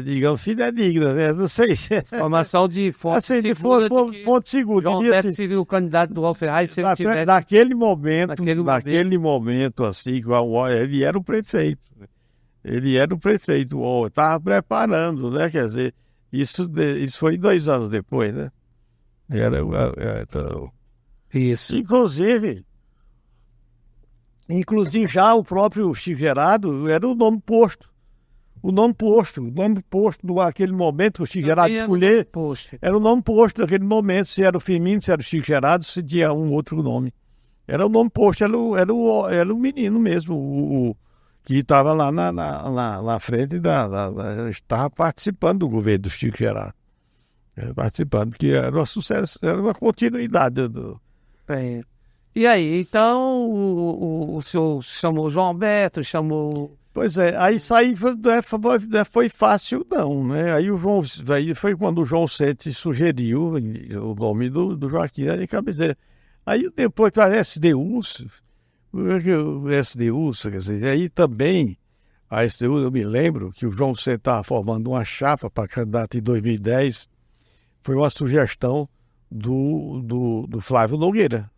digamos, fidedigna, né? Não sei se... Informação de fonte Assim, de segura de que fonte segura. João Diria Neto assim, seria o candidato do Alferraz se ele tivesse... naquele momento, Naquele assim, ele era o prefeito. Ele era o prefeito. Estava preparando, né? Quer dizer, isso foi 2 anos depois, né? Isso. Inclusive, já o próprio Chico Gerardo era o nome posto. O nome posto naquele momento, o Chico Gerardo escolher, era o nome posto naquele momento, se era o Firmino, se era o Chico Gerardo, se tinha um outro nome. Era o nome posto, era o menino mesmo, que estava lá na frente estava participando do governo do Chico Gerardo. Participando, que era um sucesso, era uma continuidade do... E aí, então, o senhor chamou o João Alberto, chamou... Pois é, aí sair foi fácil não, né? Aí foi quando o João Sete sugeriu o nome do Joaquim de Cabeceira. Aí depois para o SDU, quer dizer, aí também a SDU, eu me lembro que o João Sete estava formando uma chapa para candidato em 2010, foi uma sugestão do Flávio Nogueira,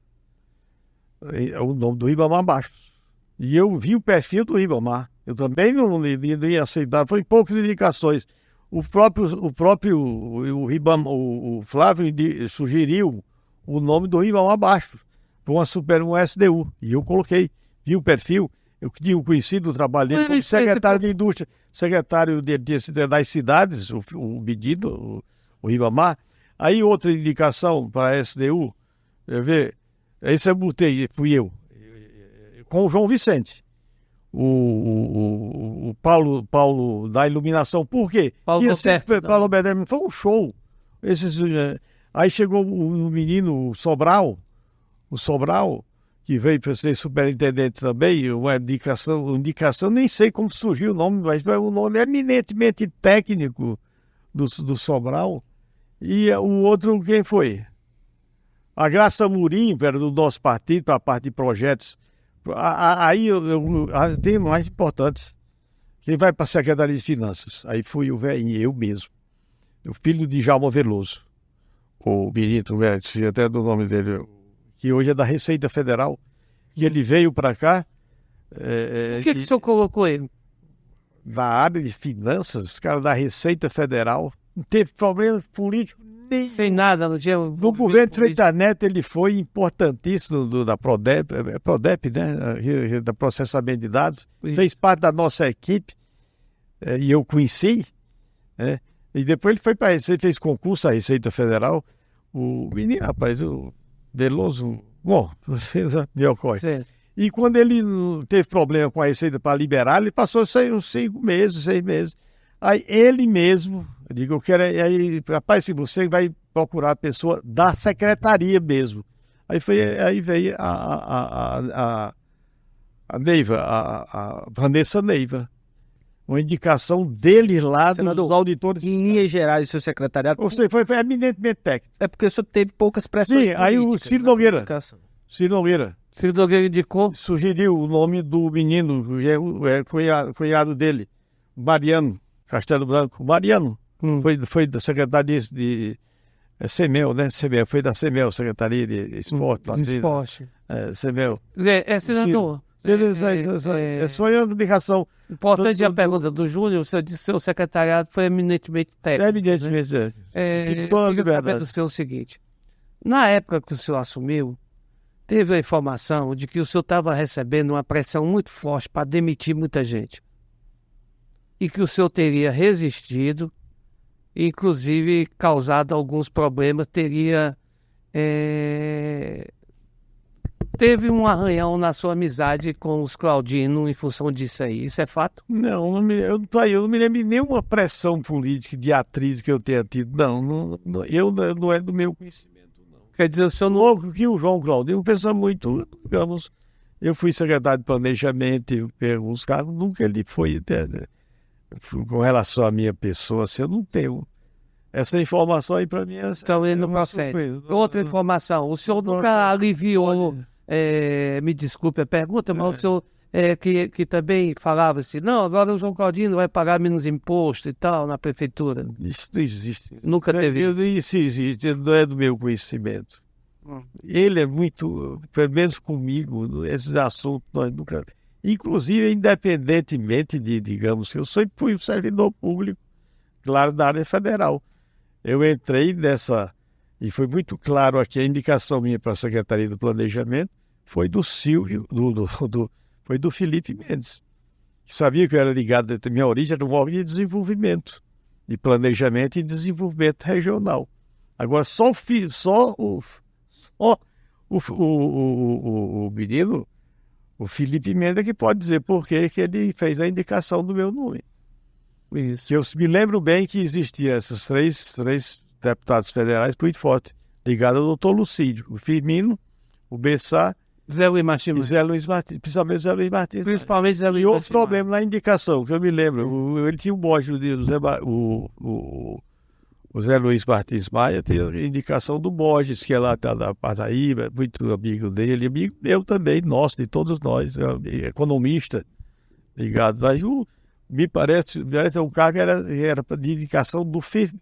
o nome do Ribamar Bastos. E eu vi o perfil do Ribamar. Eu também não ia aceitar, foi poucas indicações. O Flávio sugeriu o nome do Ribamar Bastos para um SDU. E eu coloquei, vi o perfil, eu tinha conhecido o trabalho dele como secretário de indústria, secretário das cidades, o pedido, o Ribamar. Aí outra indicação para a SDU, esse eu botei, fui eu, com o João Vicente. O Paulo da iluminação. Por quê? Paulo Alberto foi um show. Aí chegou o menino, o Sobral, que veio para ser superintendente também, uma indicação, nem sei como surgiu o nome, mas é um nome eminentemente técnico do Sobral. E o outro, quem foi? A Graça Murim, era do nosso partido, para a parte de projetos. Aí tem mais importante. Quem vai para a Secretaria de Finanças? Aí fui o velhinho, eu mesmo. O filho de Djalma Veloso. O Benito, até do nome dele, que hoje é da Receita Federal. E ele veio para cá. Por que o senhor colocou ele? Na área de finanças, cara da Receita Federal. Não teve problema político nenhum. Sem nada, não tinha... No governo Freitas Neto, ele foi importantíssimo da Prodep, né? Da processamento de dados. Isso. Fez parte da nossa equipe, e eu conheci, né? E depois ele foi para a Receita, fez concurso à Receita Federal. O menino, rapaz, o Veloso, me ocorre. Certo. E quando ele teve problema com a Receita para liberar, ele passou uns 6 meses. Aí ele mesmo, eu digo, eu quero, aí, rapaz, se você vai procurar a pessoa da secretaria mesmo. Aí veio a Neiva, a Vanessa Neiva. Uma indicação dele lá dos auditores. Em linhas gerais, o seu secretariado... Você foi eminentemente técnico. É porque o senhor teve poucas pressões. Sim, aí o Ciro Nogueira. Ciro Nogueira indicou? Sugeriu o nome do menino, cunhado dele, Mariano Castelo Branco. Mariano, foi da Secretaria de CEMEL, né? CEMEL, foi da CEMEL, Secretaria de Esporte. Esporte. CEMEL. Senador... Foi uma indicação. Importante a pergunta do Júnior, o senhor disse que o seu secretariado foi eminentemente técnico. Eminentemente, né? Queria saber do senhor o seguinte, na época que o senhor assumiu, teve a informação de que o senhor estava recebendo uma pressão muito forte para demitir muita gente. E que o senhor teria resistido, inclusive causado alguns problemas, teve um arranhão na sua amizade com os Claudino em função disso aí. Isso é fato? Não, eu não me lembro de nenhuma pressão política de atriz que eu tenha tido. Não é do meu conhecimento, não. Quer dizer, o senhor não... Logo que o João Claudino pensa muito, digamos, eu fui secretário de planejamento, alguns cargos, nunca ele foi, com relação à minha pessoa, assim, eu não tenho Essa informação aí para mim Então ele não procede. Outra informação, o senhor nunca aliviou, me desculpe a pergunta, mas o senhor que também falava assim, não, agora o João Claudino vai pagar menos imposto e tal na prefeitura. Isso não existe. Nunca teve Isso existe, não é do meu conhecimento. Ele é muito, pelo menos comigo, esses assuntos nós nunca... Inclusive, independentemente de, digamos, eu sempre fui um servidor público, claro, da área federal. Eu entrei nessa, e foi muito claro aqui, a indicação minha para a Secretaria do Planejamento foi do Silvio, foi do Felipe Mendes. Sabia que eu era ligado, minha origem era um órgão de desenvolvimento, de planejamento e desenvolvimento regional. Agora, só o menino, o Felipe Mendes, que pode dizer por que ele fez a indicação do meu nome. Isso. Eu me lembro bem que existiam esses três deputados federais muito fortes, ligados ao doutor Lucídio, o Firmino, o Bessá Zé Luiz Martins. E Zé Luiz Martins, principalmente Zé Luiz Martins. Principalmente Zé Luiz E Martins. outro problema na indicação, que eu me lembro, ele tinha um bote do o Zé Luiz Martins Maia, tem a indicação do Borges, que é lá da Paraíba, muito amigo dele, amigo meu também, nosso, de todos nós, economista, ligado. Mas me parece um cara que era de indicação do Felipe.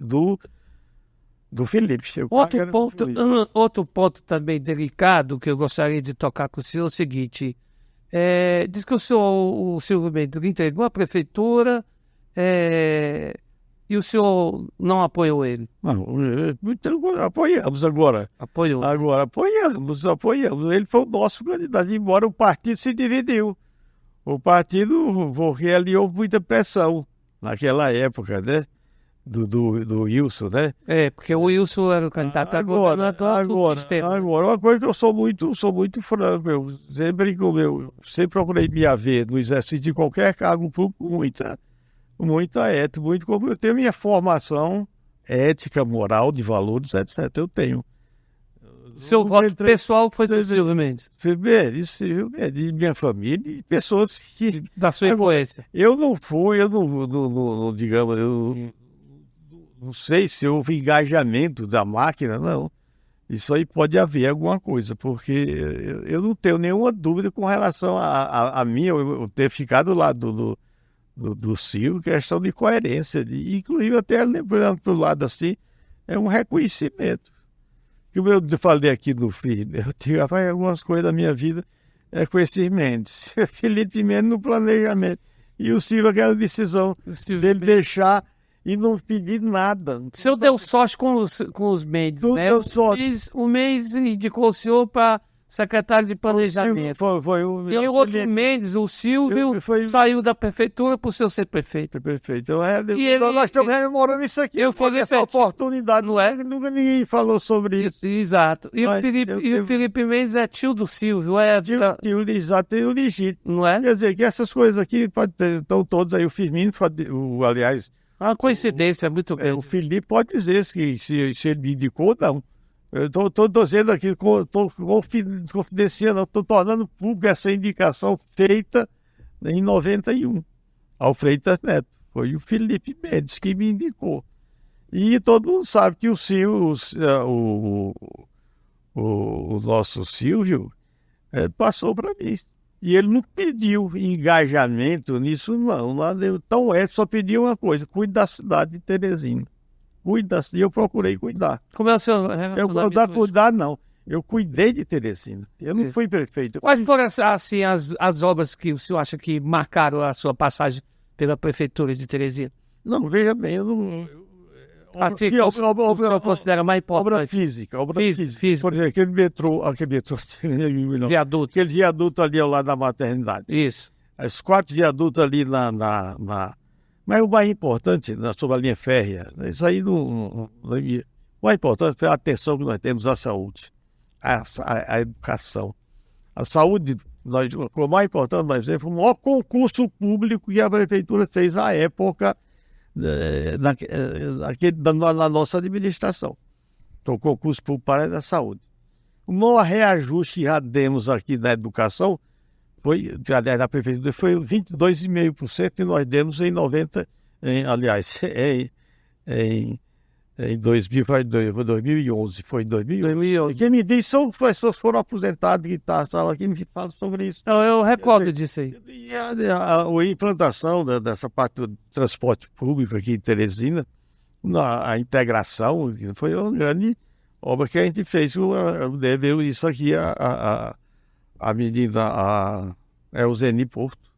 Outro ponto também delicado que eu gostaria de tocar com o senhor é o seguinte: diz que o Silvio Mendes entregou a prefeitura e o senhor não apoiou ele. Não, apoiamos agora. Apoiou. Agora, apoiamos. Ele foi o nosso candidato, embora o partido se dividiu. O partido, porque ali houve muita pressão naquela época, né? Do Wilson, né? Porque o Wilson era o candidato a governador do sistema. Agora, uma coisa que eu sou muito franco, eu sempre procurei me haver no exercício de qualquer cargo público, muita ética, como eu tenho minha formação ética, moral, de valores, etc. Eu tenho. Seu voto pessoal foi do Silvio Mendes? Silvio Mendes, de minha família, de pessoas que... Da sua influência. Eu não digamos, eu não sei se houve engajamento da máquina, não. Isso aí pode haver alguma coisa, porque eu não tenho nenhuma dúvida com relação a mim, eu ter ficado lá do Silvio, questão de coerência, inclusive até lembrando para o lado assim, é um reconhecimento. Como eu falei aqui no fim, eu tive algumas coisas da minha vida com esses Mendes. Felipe Mendes no planejamento. E o Silvio, aquela decisão dele deixar e não pedir nada. O senhor deu sorte com os Mendes, né? Deu sorte. O Mendes indicou o senhor para secretário de planejamento. E o outro Mendes, o Silvio, saiu da prefeitura por seu ser prefeito. Nós estamos rememorando isso aqui. Eu falei essa oportunidade, não é? Nunca ninguém falou sobre isso. Exato. E o Felipe Mendes é tio do Silvio, tio legítimo. Não é? Quer dizer, que essas coisas aqui estão todos aí. O Firmino, aliás... Uma coincidência muito grande. O Felipe pode dizer que se ele me indicou, não. Eu estou dizendo aqui, estou confidenciando, estou tornando pública essa indicação feita em 91 ao Freitas Neto. Foi o Felipe Mendes que me indicou. E todo mundo sabe que o Silvio, o nosso Silvio, passou para mim. E ele não pediu engajamento nisso, não. Então, só pediu uma coisa: cuide da cidade de Teresina. E eu procurei cuidar. Como é o seu relacionamento? Eu cuidar, não. Eu cuidei de Teresina. Eu não fui prefeito. Quais foram assim, as obras que o senhor acha que marcaram a sua passagem pela prefeitura de Teresina? Não, veja bem, eu não... o senhor considera mais importante? Obra física. Por exemplo, aquele metrô, viaduto. Aquele viaduto ali ao lado da maternidade. Isso. As 4 viadutos ali Mas o mais importante, sobre a linha férrea, isso aí o mais importante foi a atenção que nós temos à saúde, à educação. A saúde, o mais importante, nós temos, foi o maior concurso público que a prefeitura fez na época, na nossa administração. Então, o concurso público para a área da saúde. O maior reajuste que já demos aqui na educação da prefeitura foi 22,5% e nós demos em Em 2000, foi 2011, foi em 2011. 2011. Quem me disse são professores que foram aposentados de guitarra, aqui me fala sobre isso. Eu recordo disso aí. E a implantação dessa parte do transporte público aqui em Teresina, a integração, foi uma grande obra que a gente fez. Deveu isso aqui a menina, o Zeni Porto.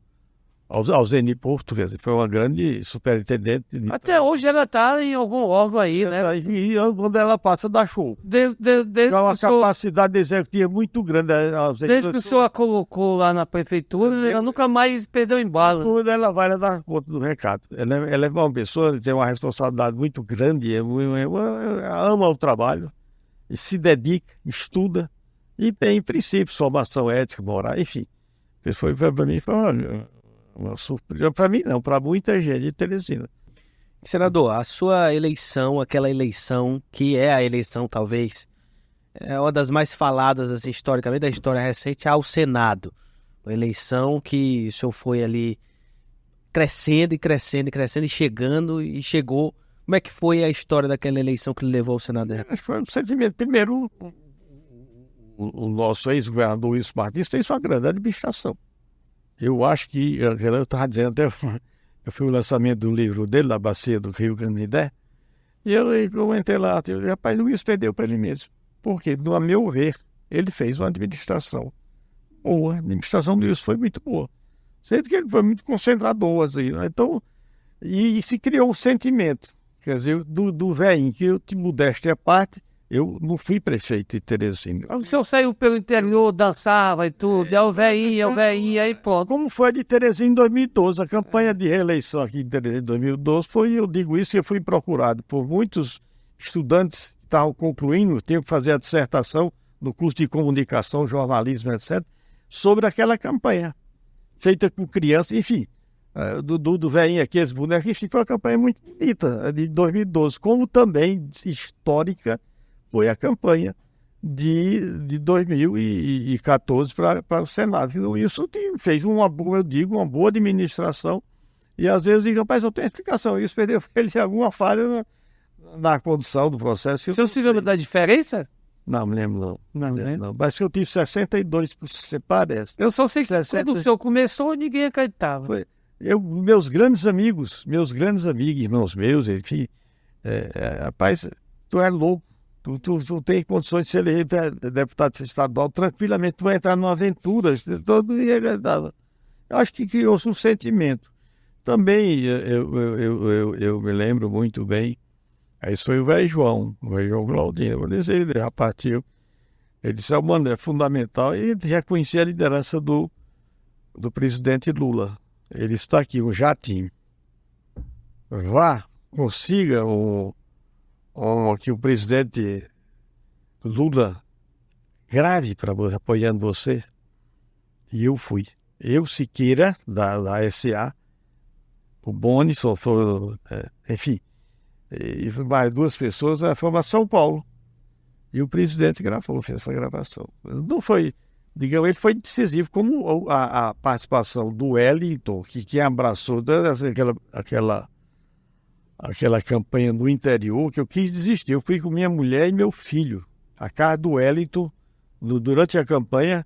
Ao Zeni Porto, quer dizer, foi uma grande superintendente. Até hoje ela está em algum órgão aí, né? E quando ela passa, dá show. Desde É uma que o senhor- capacidade executiva muito grande. desde que o senhor a colocou lá na prefeitura, ela nunca mais perdeu embalo. Quando ela vai, ela dá conta do recado. Ela é uma pessoa que tem uma responsabilidade muito grande, ela ama o trabalho, e se dedica, estuda, e tem princípios, formação ética, moral, enfim. Para mim foi uma surpresa. Para mim não, para muita gente de Teresina. Senador, a sua eleição, aquela eleição que é a eleição talvez, é uma das mais faladas assim, historicamente da história recente ao Senado. Uma eleição que o senhor foi ali crescendo e crescendo e crescendo e chegou. Como é que foi a história daquela eleição que lhe levou ao Senado? Acho que foi um sentimento. Primeiro, o nosso ex-governador Wilson Martins fez uma grande administração. Eu acho que, eu estava dizendo até, eu fui o lançamento do livro dele, da Bacia do Rio Canidé, e eu entrei lá, rapaz, o Wilson perdeu para ele mesmo. Porque, a meu ver, ele fez uma administração boa. A administração do Wilson foi muito boa. Sendo que ele foi muito concentrador, assim, né? Então, e se criou um sentimento, quer dizer, do velhinho, que eu te modéstia à parte, eu não fui prefeito de Teresina. O senhor saiu pelo interior, dançava e tudo, é o velhinho, aí pronto. Como foi a de Teresina em 2012, a campanha de reeleição aqui em Teresina em 2012 foi, eu digo isso, que eu fui procurado por muitos estudantes que estavam concluindo, tinham que fazer a dissertação no curso de comunicação, jornalismo, etc., sobre aquela campanha, feita com crianças, enfim, do velhinho aqui, esse boneco, enfim, foi uma campanha muito bonita, a de 2012, como também histórica foi a campanha de 2014 para o Senado. Então, isso fez uma boa administração. E às vezes eu digo, rapaz, eu tenho explicação. Isso perdeu ele alguma falha na condução do processo. O senhor se lembra da diferença? Não, me lembro não. né? Não. Mas eu tive 62%, parece. Eu só sei que quando o senhor começou, ninguém acreditava. Foi. Meus grandes amigos, irmãos meus, enfim, rapaz, tu é louco. Tu tem condições de ser eleito deputado estadual tranquilamente, tu vai entrar numa aventura, todo dia agradável. Eu acho que criou-se um sentimento. Também eu me lembro muito bem, aí foi o velho João Claudino, ele repartiu, ele disse, mano, é fundamental, e ele reconhecia a liderança do presidente Lula. Ele está aqui, um jatinho. Consiga que o presidente Lula grave para você, apoiando você. E eu fui. Eu, Siqueira, da SA, o Boni, enfim, e mais duas pessoas, fomos a São Paulo. E o presidente fez essa gravação. Não foi, digamos, ele foi decisivo, como a participação do Wellington, que abraçou aquela campanha no interior, que eu quis desistir. Eu fui com minha mulher e meu filho, a casa do Wellington, durante a campanha,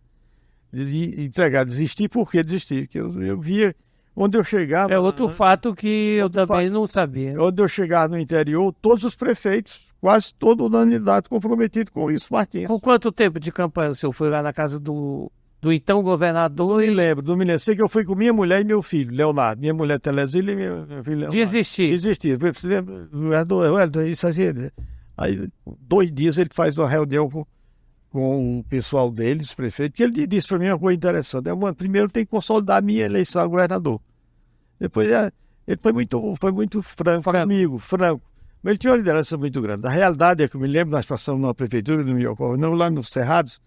de entregar. Desistir, por que desistir? Porque eu via onde eu chegava. É outro fato que eu também não sabia. Onde eu chegava no interior, todos os prefeitos, quase toda unanimidade comprometido com isso, Martins. Com quanto tempo de campanha o senhor foi lá na casa do então governador? Não me lembro. Sei que eu fui com minha mulher e meu filho, Leonardo. Minha mulher Telesília e meu filho Leonardo. Desistir. Isso assim. Aí, 2 dias ele faz uma reunião com o pessoal deles, prefeito, que ele disse para mim uma coisa interessante. Primeiro tem que consolidar a minha eleição a governador. Depois ele foi muito franco comigo, franco. Mas ele tinha uma liderança muito grande. A realidade é que eu me lembro, nós passamos numa prefeitura, não lá nos Cerrados,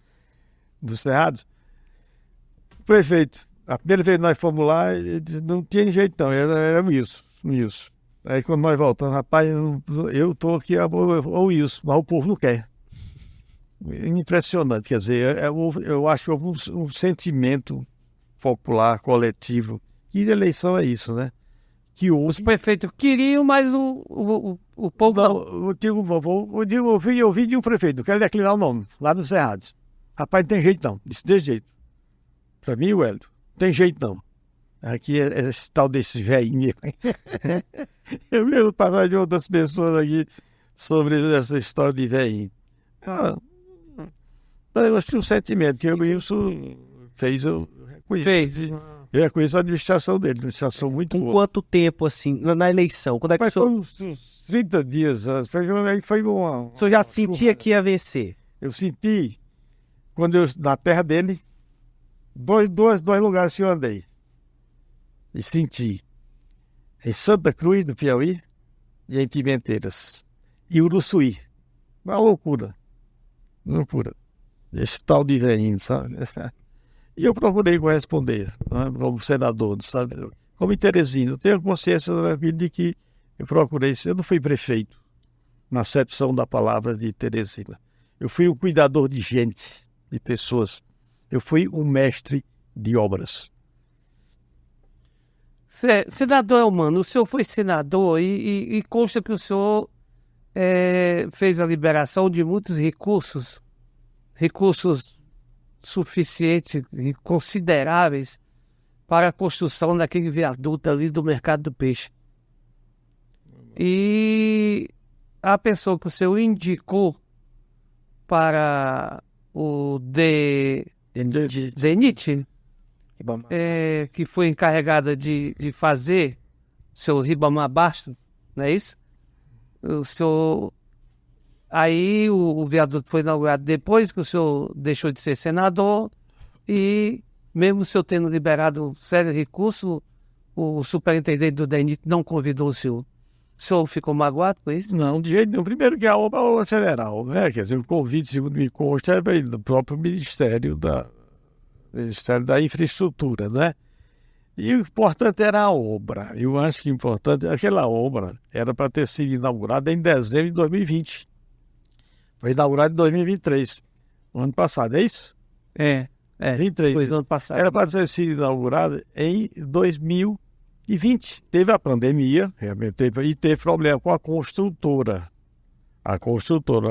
o prefeito, a primeira vez que nós fomos lá, ele disse, não tinha jeito não, era isso. Aí quando nós voltamos, rapaz, eu estou aqui, ou isso, mas o povo não quer. Impressionante, quer dizer, eu acho que houve um sentimento popular, coletivo, e de eleição é isso, né? que Os hoje... prefeitos queriam, mas o povo não. Eu vi de um prefeito, não quero declinar o nome, lá nos Cerrados. Rapaz, não tem jeito não, disse desse jeito. Para mim, Hélio, não tem jeito não. Aqui é esse tal desses velhinhos. Eu mesmo falar de outras pessoas aqui sobre essa história de velhinho. Cara, eu acho que o sentimento que isso fez, eu reconheço. Fez. Eu reconheço a administração dele, administração muito Com boa. quanto tempo, assim, na eleição? Quando é que Mas o senhor, foi uns 30 dias antes. Foi uma... o senhor já sentia que ia vencer? Eu senti, quando eu, na terra dele, dois lugares que eu andei. E senti. Em Santa Cruz, do Piauí, e em Pimenteiras. E Uruçuí. Uma loucura. Loucura. Esse tal de velhinho, sabe? E eu procurei corresponder, né, como senador, sabe? Como em Teresina. Eu tenho consciência da minha vida de que eu procurei ser. Eu não fui prefeito, na acepção da palavra de Teresina. Eu fui um cuidador de gente, de pessoas. Eu fui um mestre de obras. Senador Elmano, o senhor foi senador e consta que o senhor fez a liberação de muitos recursos suficientes e consideráveis para a construção daquele viaduto ali do Mercado do Peixe. E a pessoa que o senhor indicou para o DENIT, que foi encarregada de fazer seu Ribamar Basto, não é isso? O senhor... Aí o viaduto foi inaugurado depois que o senhor deixou de ser senador e mesmo o senhor tendo liberado sério recurso, o superintendente do DENIT não convidou o senhor. O senhor ficou magoado com isso? Não, de jeito nenhum. Primeiro que a obra federal, né? Quer dizer, o convite, segundo me consta, veio do próprio Ministério da Infraestrutura, né? E o importante era a obra. Eu acho que o importante, aquela obra era para ter sido inaugurada em dezembro de 2020. Foi inaugurada em 2023, no ano passado, é isso? 23. Foi no ano passado. Era para ter sido inaugurada em 2020. Teve a pandemia, realmente teve, e teve problema com a construtora. A construtora,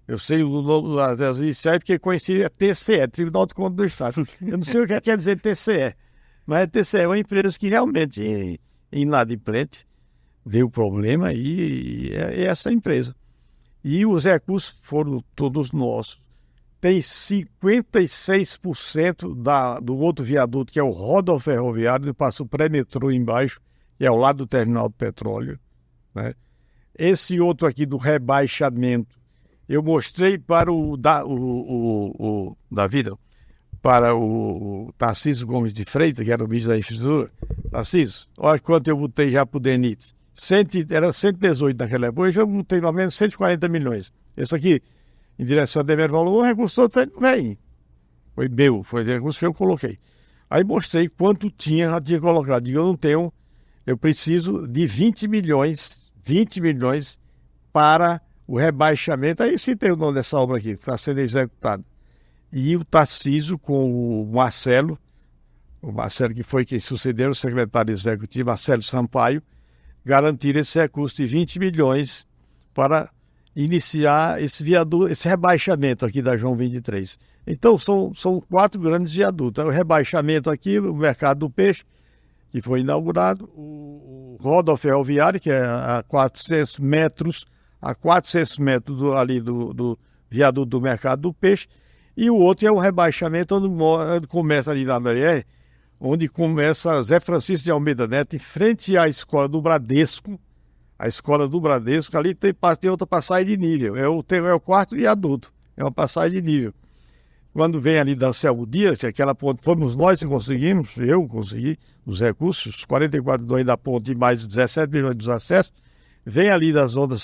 eu sei o nome das iniciais porque conheci a TCE, Tribunal de Contas do Estado. Eu não sei o que quer dizer TCE, mas a TCE é uma empresa que realmente inadimplente, deu problema e é essa empresa. E os recursos foram todos nossos. Tem 56% do outro viaduto, que é o rodoferroviário, passa o pré-metrô embaixo, que é ao lado do terminal do petróleo, né? Esse outro aqui do rebaixamento, eu mostrei para o Tarcísio Gomes de Freitas, que era o ministro da Infraestrutura. Tarcísio, olha quanto eu botei já para o DENIT. Era 118 naquela época, hoje eu botei pelo menos 140 milhões. Esse aqui, em direção a Demer Valor, o recurso todo foi meu, foi o recurso que eu coloquei. Aí mostrei quanto já tinha colocado. E eu preciso de 20 milhões para o rebaixamento. Aí citei o nome dessa obra aqui, que está sendo executada. E o Tarcísio com o Marcelo que foi quem sucedeu o secretário executivo, Marcelo Sampaio, garantiram esse recurso de 20 milhões para iniciar esse viaduto, esse rebaixamento aqui da João 23. Então, são 4 grandes viadutos. O rebaixamento aqui, o Mercado do Peixe, que foi inaugurado, o rodoferroviário, que é a 400 metros ali do viaduto do Mercado do Peixe, e o outro é o rebaixamento onde começa ali na BR, onde começa Zé Francisco de Almeida Neto, em frente à escola do Bradesco. A escola do Bradesco, ali tem outra passagem de nível. É o 4º viaduto, é uma passagem de nível. Quando vem ali da Celso Dias, aquela ponte, fomos nós que conseguimos, eu consegui os recursos, 44 milhões da ponte e mais 17 milhões dos acessos, vem ali da zona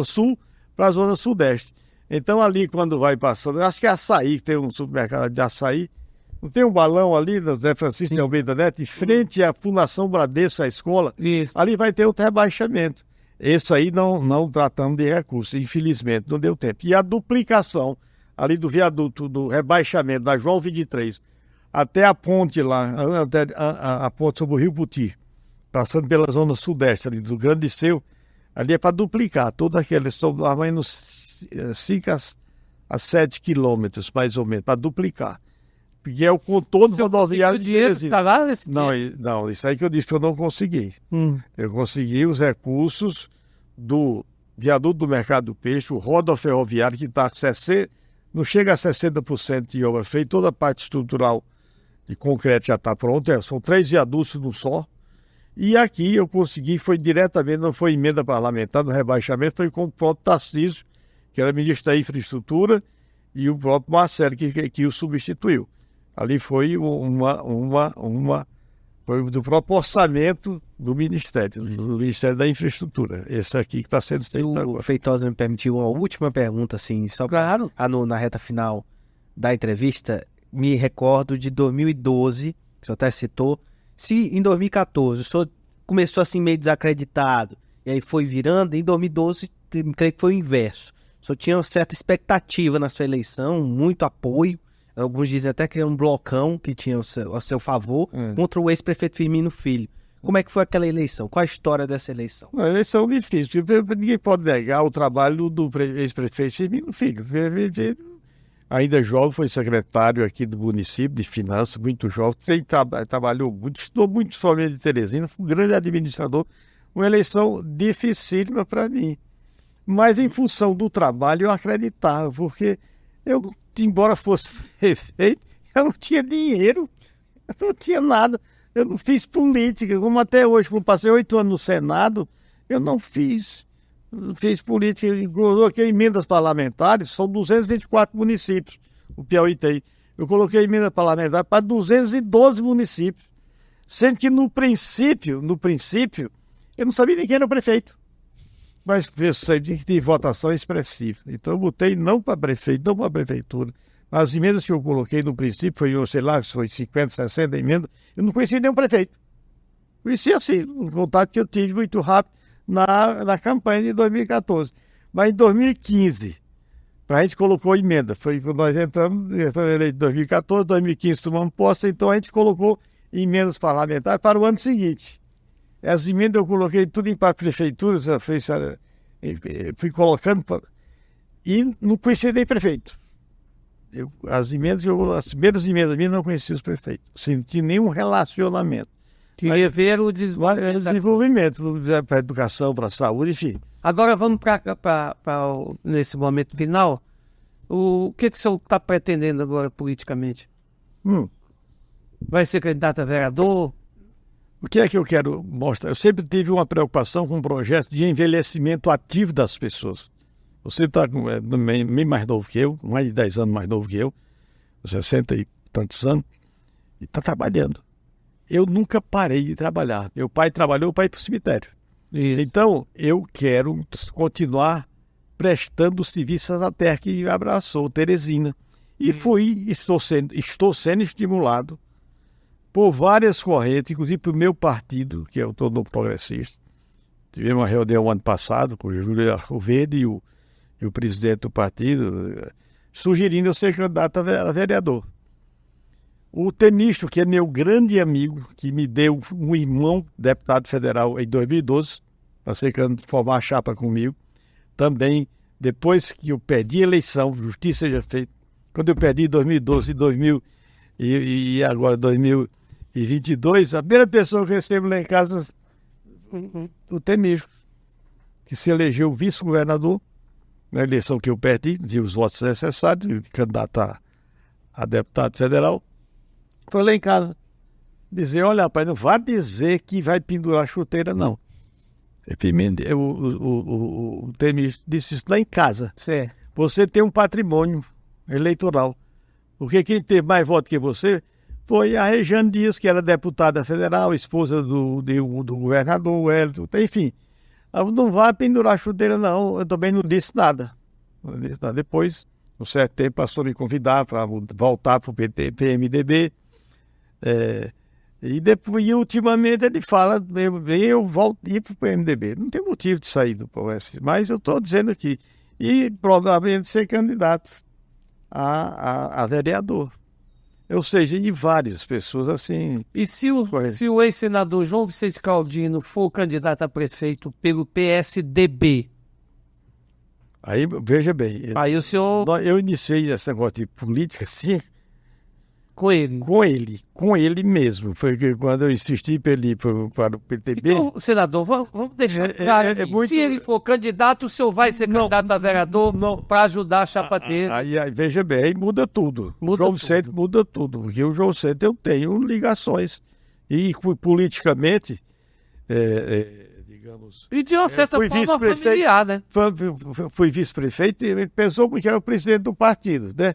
sul para a zona sudeste. Então ali quando vai passando, acho que é Açaí, que tem um supermercado de Açaí, não tem um balão ali da Zé Francisco de Almeida Neto, em frente à Fundação Bradesco, a escola? Isso. Ali vai ter outro rebaixamento. Esse aí não tratamos de recursos, infelizmente, não deu tempo. E a duplicação ali do viaduto, do rebaixamento da João 23, até a ponte lá, até a ponte sobre o Rio Puti. passando pela zona sudeste ali do Grande Liceu, ali é para duplicar toda aquela, são mais ou menos 5 a 7 quilômetros, mais ou menos, para duplicar. Porque é o contorno rodoviário de Teresina. Tá lá nesse Não, isso aí que eu disse que eu não consegui. Eu consegui os recursos do viaduto do Mercado do Peixe, o rodoferroviário, que está não chega a 60% de obra feita, toda a parte estrutural de concreto já está pronta, são 3 viadutos num só. E aqui eu consegui, foi diretamente, não foi emenda parlamentar no rebaixamento, foi com o próprio Tarcísio, que era ministro da Infraestrutura, e o próprio Marcelo, que o substituiu. Ali foi foi do próprio orçamento do Ministério da Infraestrutura. Esse aqui que está sendo feito agora. O Feitosa me permitiu uma última pergunta, assim, só Claro. na reta final da entrevista. Me recordo de 2012, que o senhor até citou. Se em 2014 o senhor começou assim meio desacreditado, e aí foi virando, em 2012, creio que foi o inverso. O senhor tinha uma certa expectativa na sua eleição, muito apoio. Alguns dizem até que era um blocão que tinha a seu favor contra o ex-prefeito Firmino Filho. Como é que foi aquela eleição? Qual a história dessa eleição? Uma eleição difícil. Ninguém pode negar o trabalho do ex-prefeito Firmino Filho. Ainda jovem, foi secretário aqui do município de finanças, muito jovem. Trabalhou muito, estudou muito somente de Teresina, foi um grande administrador. Uma eleição dificílima para mim. Mas em função do trabalho eu acreditava, porque eu, embora fosse prefeito, eu não tinha dinheiro, eu não tinha nada. Eu não fiz política, como até hoje, como passei 8 anos no Senado, eu não fiz política. Eu coloquei emendas parlamentares, são 224 municípios, o Piauí tem. Eu coloquei emenda parlamentar para 212 municípios, sendo que no princípio, eu não sabia nem quem era o prefeito. Mas eu sei de votação expressiva. Então eu botei não para prefeito, não para a prefeitura. As emendas que eu coloquei no princípio, foi 50, 60 emendas, eu não conhecia nenhum prefeito. Conhecia assim, um contato que eu tive muito rápido na campanha de 2014. Mas em 2015, a gente colocou emenda. Foi quando nós entramos, foi eleito em 2014, 2015 tomamos posse, então a gente colocou emendas parlamentares para o ano seguinte. As emendas eu coloquei tudo em para prefeituras, fui colocando e não conhecia nem prefeito. As primeiras emendas minhas não conhecia os prefeitos, sem nenhum relacionamento. Queria ver o desenvolvimento para a educação, para a saúde, enfim. Agora vamos nesse momento final. O que o senhor está pretendendo agora politicamente? Vai ser candidato a vereador? O que é que eu quero mostrar? Eu sempre tive uma preocupação com o projeto de envelhecimento ativo das pessoas. Você está meio mais novo que eu, mais de 10 anos mais novo que eu, 60 e tantos anos, e está trabalhando. Eu nunca parei de trabalhar. Meu pai trabalhou para ir para o cemitério. Isso. Então, eu quero continuar prestando serviço à terra que abraçou Teresina. E estou sendo estimulado por várias correntes, inclusive pelo meu partido, que é o Todo Progressista. Tivemos uma reunião ano passado com o Júlio Arcoverde e o presidente do partido, sugerindo eu ser candidato a vereador. O Temístio, que é meu grande amigo, que me deu um irmão deputado federal em 2012, para formar a chapa comigo, também, depois que eu perdi a eleição, justiça seja feita, quando eu perdi em 2012 e agora 2022, a primeira pessoa que eu recebo lá em casa o Temístio, que se elegeu vice-governador na eleição que eu perdi, de os votos necessários, candidato a deputado federal. Foi lá em casa dizer, olha rapaz, não vai dizer que vai pendurar a chuteira, não. O Temístio disse isso lá em casa. Certo. Você tem um patrimônio eleitoral. Porque quem teve mais votos que você foi a Rejane Dias, que era deputada federal, esposa do governador, o Hélio, enfim. Não vai pendurar a chuteira, não. Eu também não disse nada. Depois, um certo tempo, passou a me convidar para voltar para o PMDB. E ultimamente ele fala, eu volto ir para o PMDB. Não tem motivo de sair do POS, mas eu estou dizendo aqui. E provavelmente ser candidato a vereador. ou seja, de várias pessoas assim. E se o ex-senador João Vicente Caldino for candidato a prefeito pelo PSDB? Aí, veja bem, Aí o senhor eu iniciei esse negócio de política, sim, com ele. com ele mesmo. Foi que quando eu insisti para ele ir para o PTB. Então, senador, vamos deixar claro aqui. muito- Se ele for candidato, o senhor vai ser candidato a vereador para ajudar a chapa dele. Aí, veja bem, aí muda tudo. Muda o João tudo. Vicente muda tudo, porque o João Vicente eu tenho ligações. E politicamente, digamos, E de uma certa fui forma vice-prefeito. familiar, né? fui vice-prefeito e ele pensou que era o presidente do partido, né?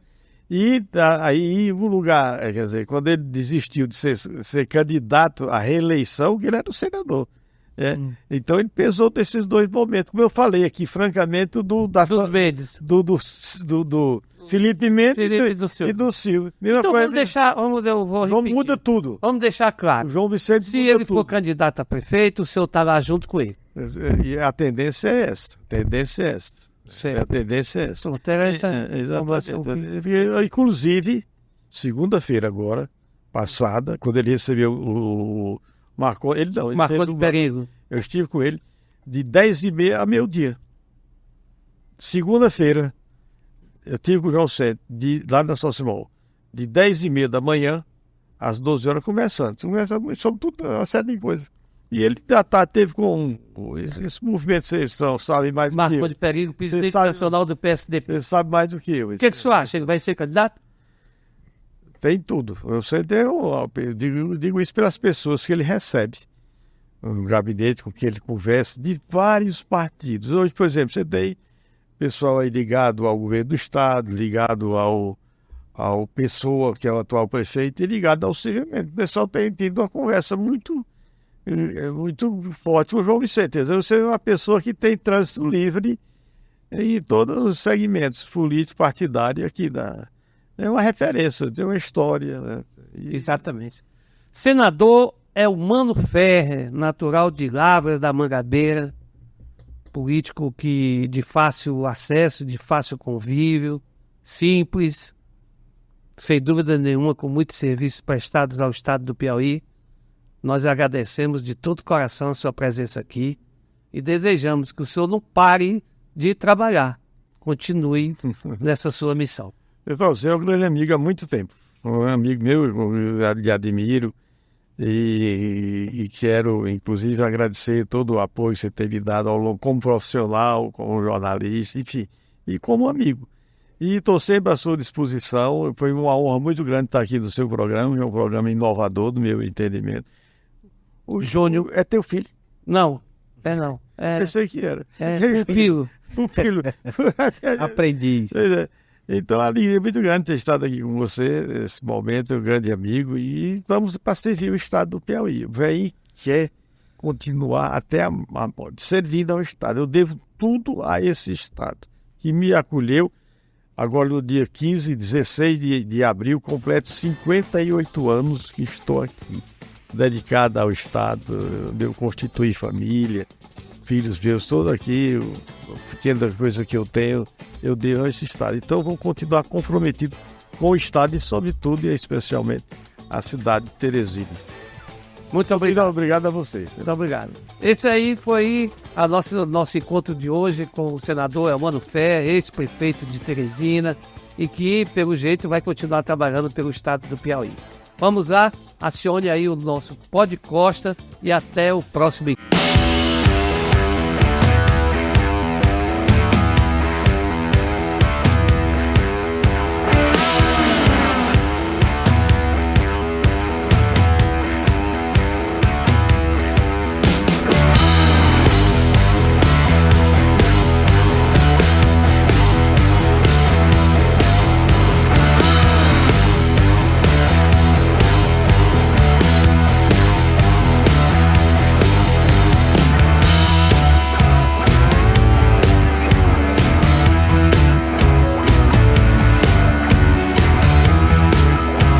E aí, um lugar, quer dizer, quando ele desistiu de ser candidato à reeleição, que ele era o senador. Então ele pesou desses dois momentos. Como eu falei aqui, francamente, Dos Mendes. do Felipe Mendes Felipe e do Silvio. do Silvio. Mesma Então coisa, vamos deixar, eu vou João repetir. muda tudo. Vamos deixar O claro. João Vicente Se muda ele tudo. for candidato a prefeito, o senhor está lá junto com ele. E a tendência é essa. Certo. A tendência é essa. Então, tem essa informação Exatamente. Inclusive, segunda-feira agora, passada, quando ele recebeu o Marconi, ele Marcou teve de perigo. eu estive com ele de 10h30 a meio-dia. Segunda-feira, eu estive com o João Vicente, lá na São Simão, de 10h30 da manhã às 12 horas, conversando sobre tudo, uma série de coisas. E ele teve com esse movimento, vocês sabem mais do que Marcou eu. de perigo, presidente sabe- nacional do PSDB. Você sabe mais do que eu. O que o senhor acha? Ele vai ser candidato? Tem tudo. Eu digo isso pelas pessoas que ele recebe no gabinete, com que ele conversa, de vários partidos. Hoje, por exemplo, você tem pessoal aí ligado ao governo do Estado, ligado ao Pessoa, que é o atual prefeito, e ligado ao Civimento. O pessoal tem tido uma conversa muito forte com o João Vicente. Você é uma pessoa que tem trânsito livre em todos os segmentos políticos, partidários aqui é uma referência, tem uma história. Né? Exatamente. Senador Elmano Ferrer, natural de Lavras da Mangabeira, político de fácil acesso, de fácil convívio, simples, sem dúvida nenhuma, com muitos serviços prestados ao Estado do Piauí. Nós agradecemos de todo o coração a sua presença aqui e desejamos que o senhor não pare de trabalhar. Continue nessa sua missão. Você é um grande amigo há muito tempo. Um amigo meu, eu lhe admiro e quero, inclusive, agradecer todo o apoio que você tem me dado ao longo, como profissional, como jornalista, enfim, e como amigo. E estou sempre à sua disposição. Foi uma honra muito grande estar aqui no seu programa, é um programa inovador, do meu entendimento. O Júnior é teu filho? Não. Pensei que era. Pupilo. Pupilo. Aprendiz. Então, a alegria é muito grande ter estado aqui com você nesse momento, um grande amigo, e vamos para servir o Estado do Piauí. O Piauí quer continuar até a morte, servindo ao Estado. Eu devo tudo a esse Estado, que me acolheu. Agora, no dia 16 de abril, completo 58 anos que estou aqui, dedicado ao Estado. Eu constituí família, filhos meus, todos aqui, a pequena coisa que eu tenho, eu devo a esse Estado. Então, vou continuar comprometido com o Estado e, sobretudo, e especialmente, a cidade de Teresina. Muito obrigado. Obrigado a vocês. Muito obrigado. Esse aí foi nosso encontro de hoje com o senador Elmano Ferrer, ex-prefeito de Teresina, e que, pelo jeito, vai continuar trabalhando pelo Estado do Piauí. Vamos lá, acione aí o nosso Pod Costa e até o próximo encontro.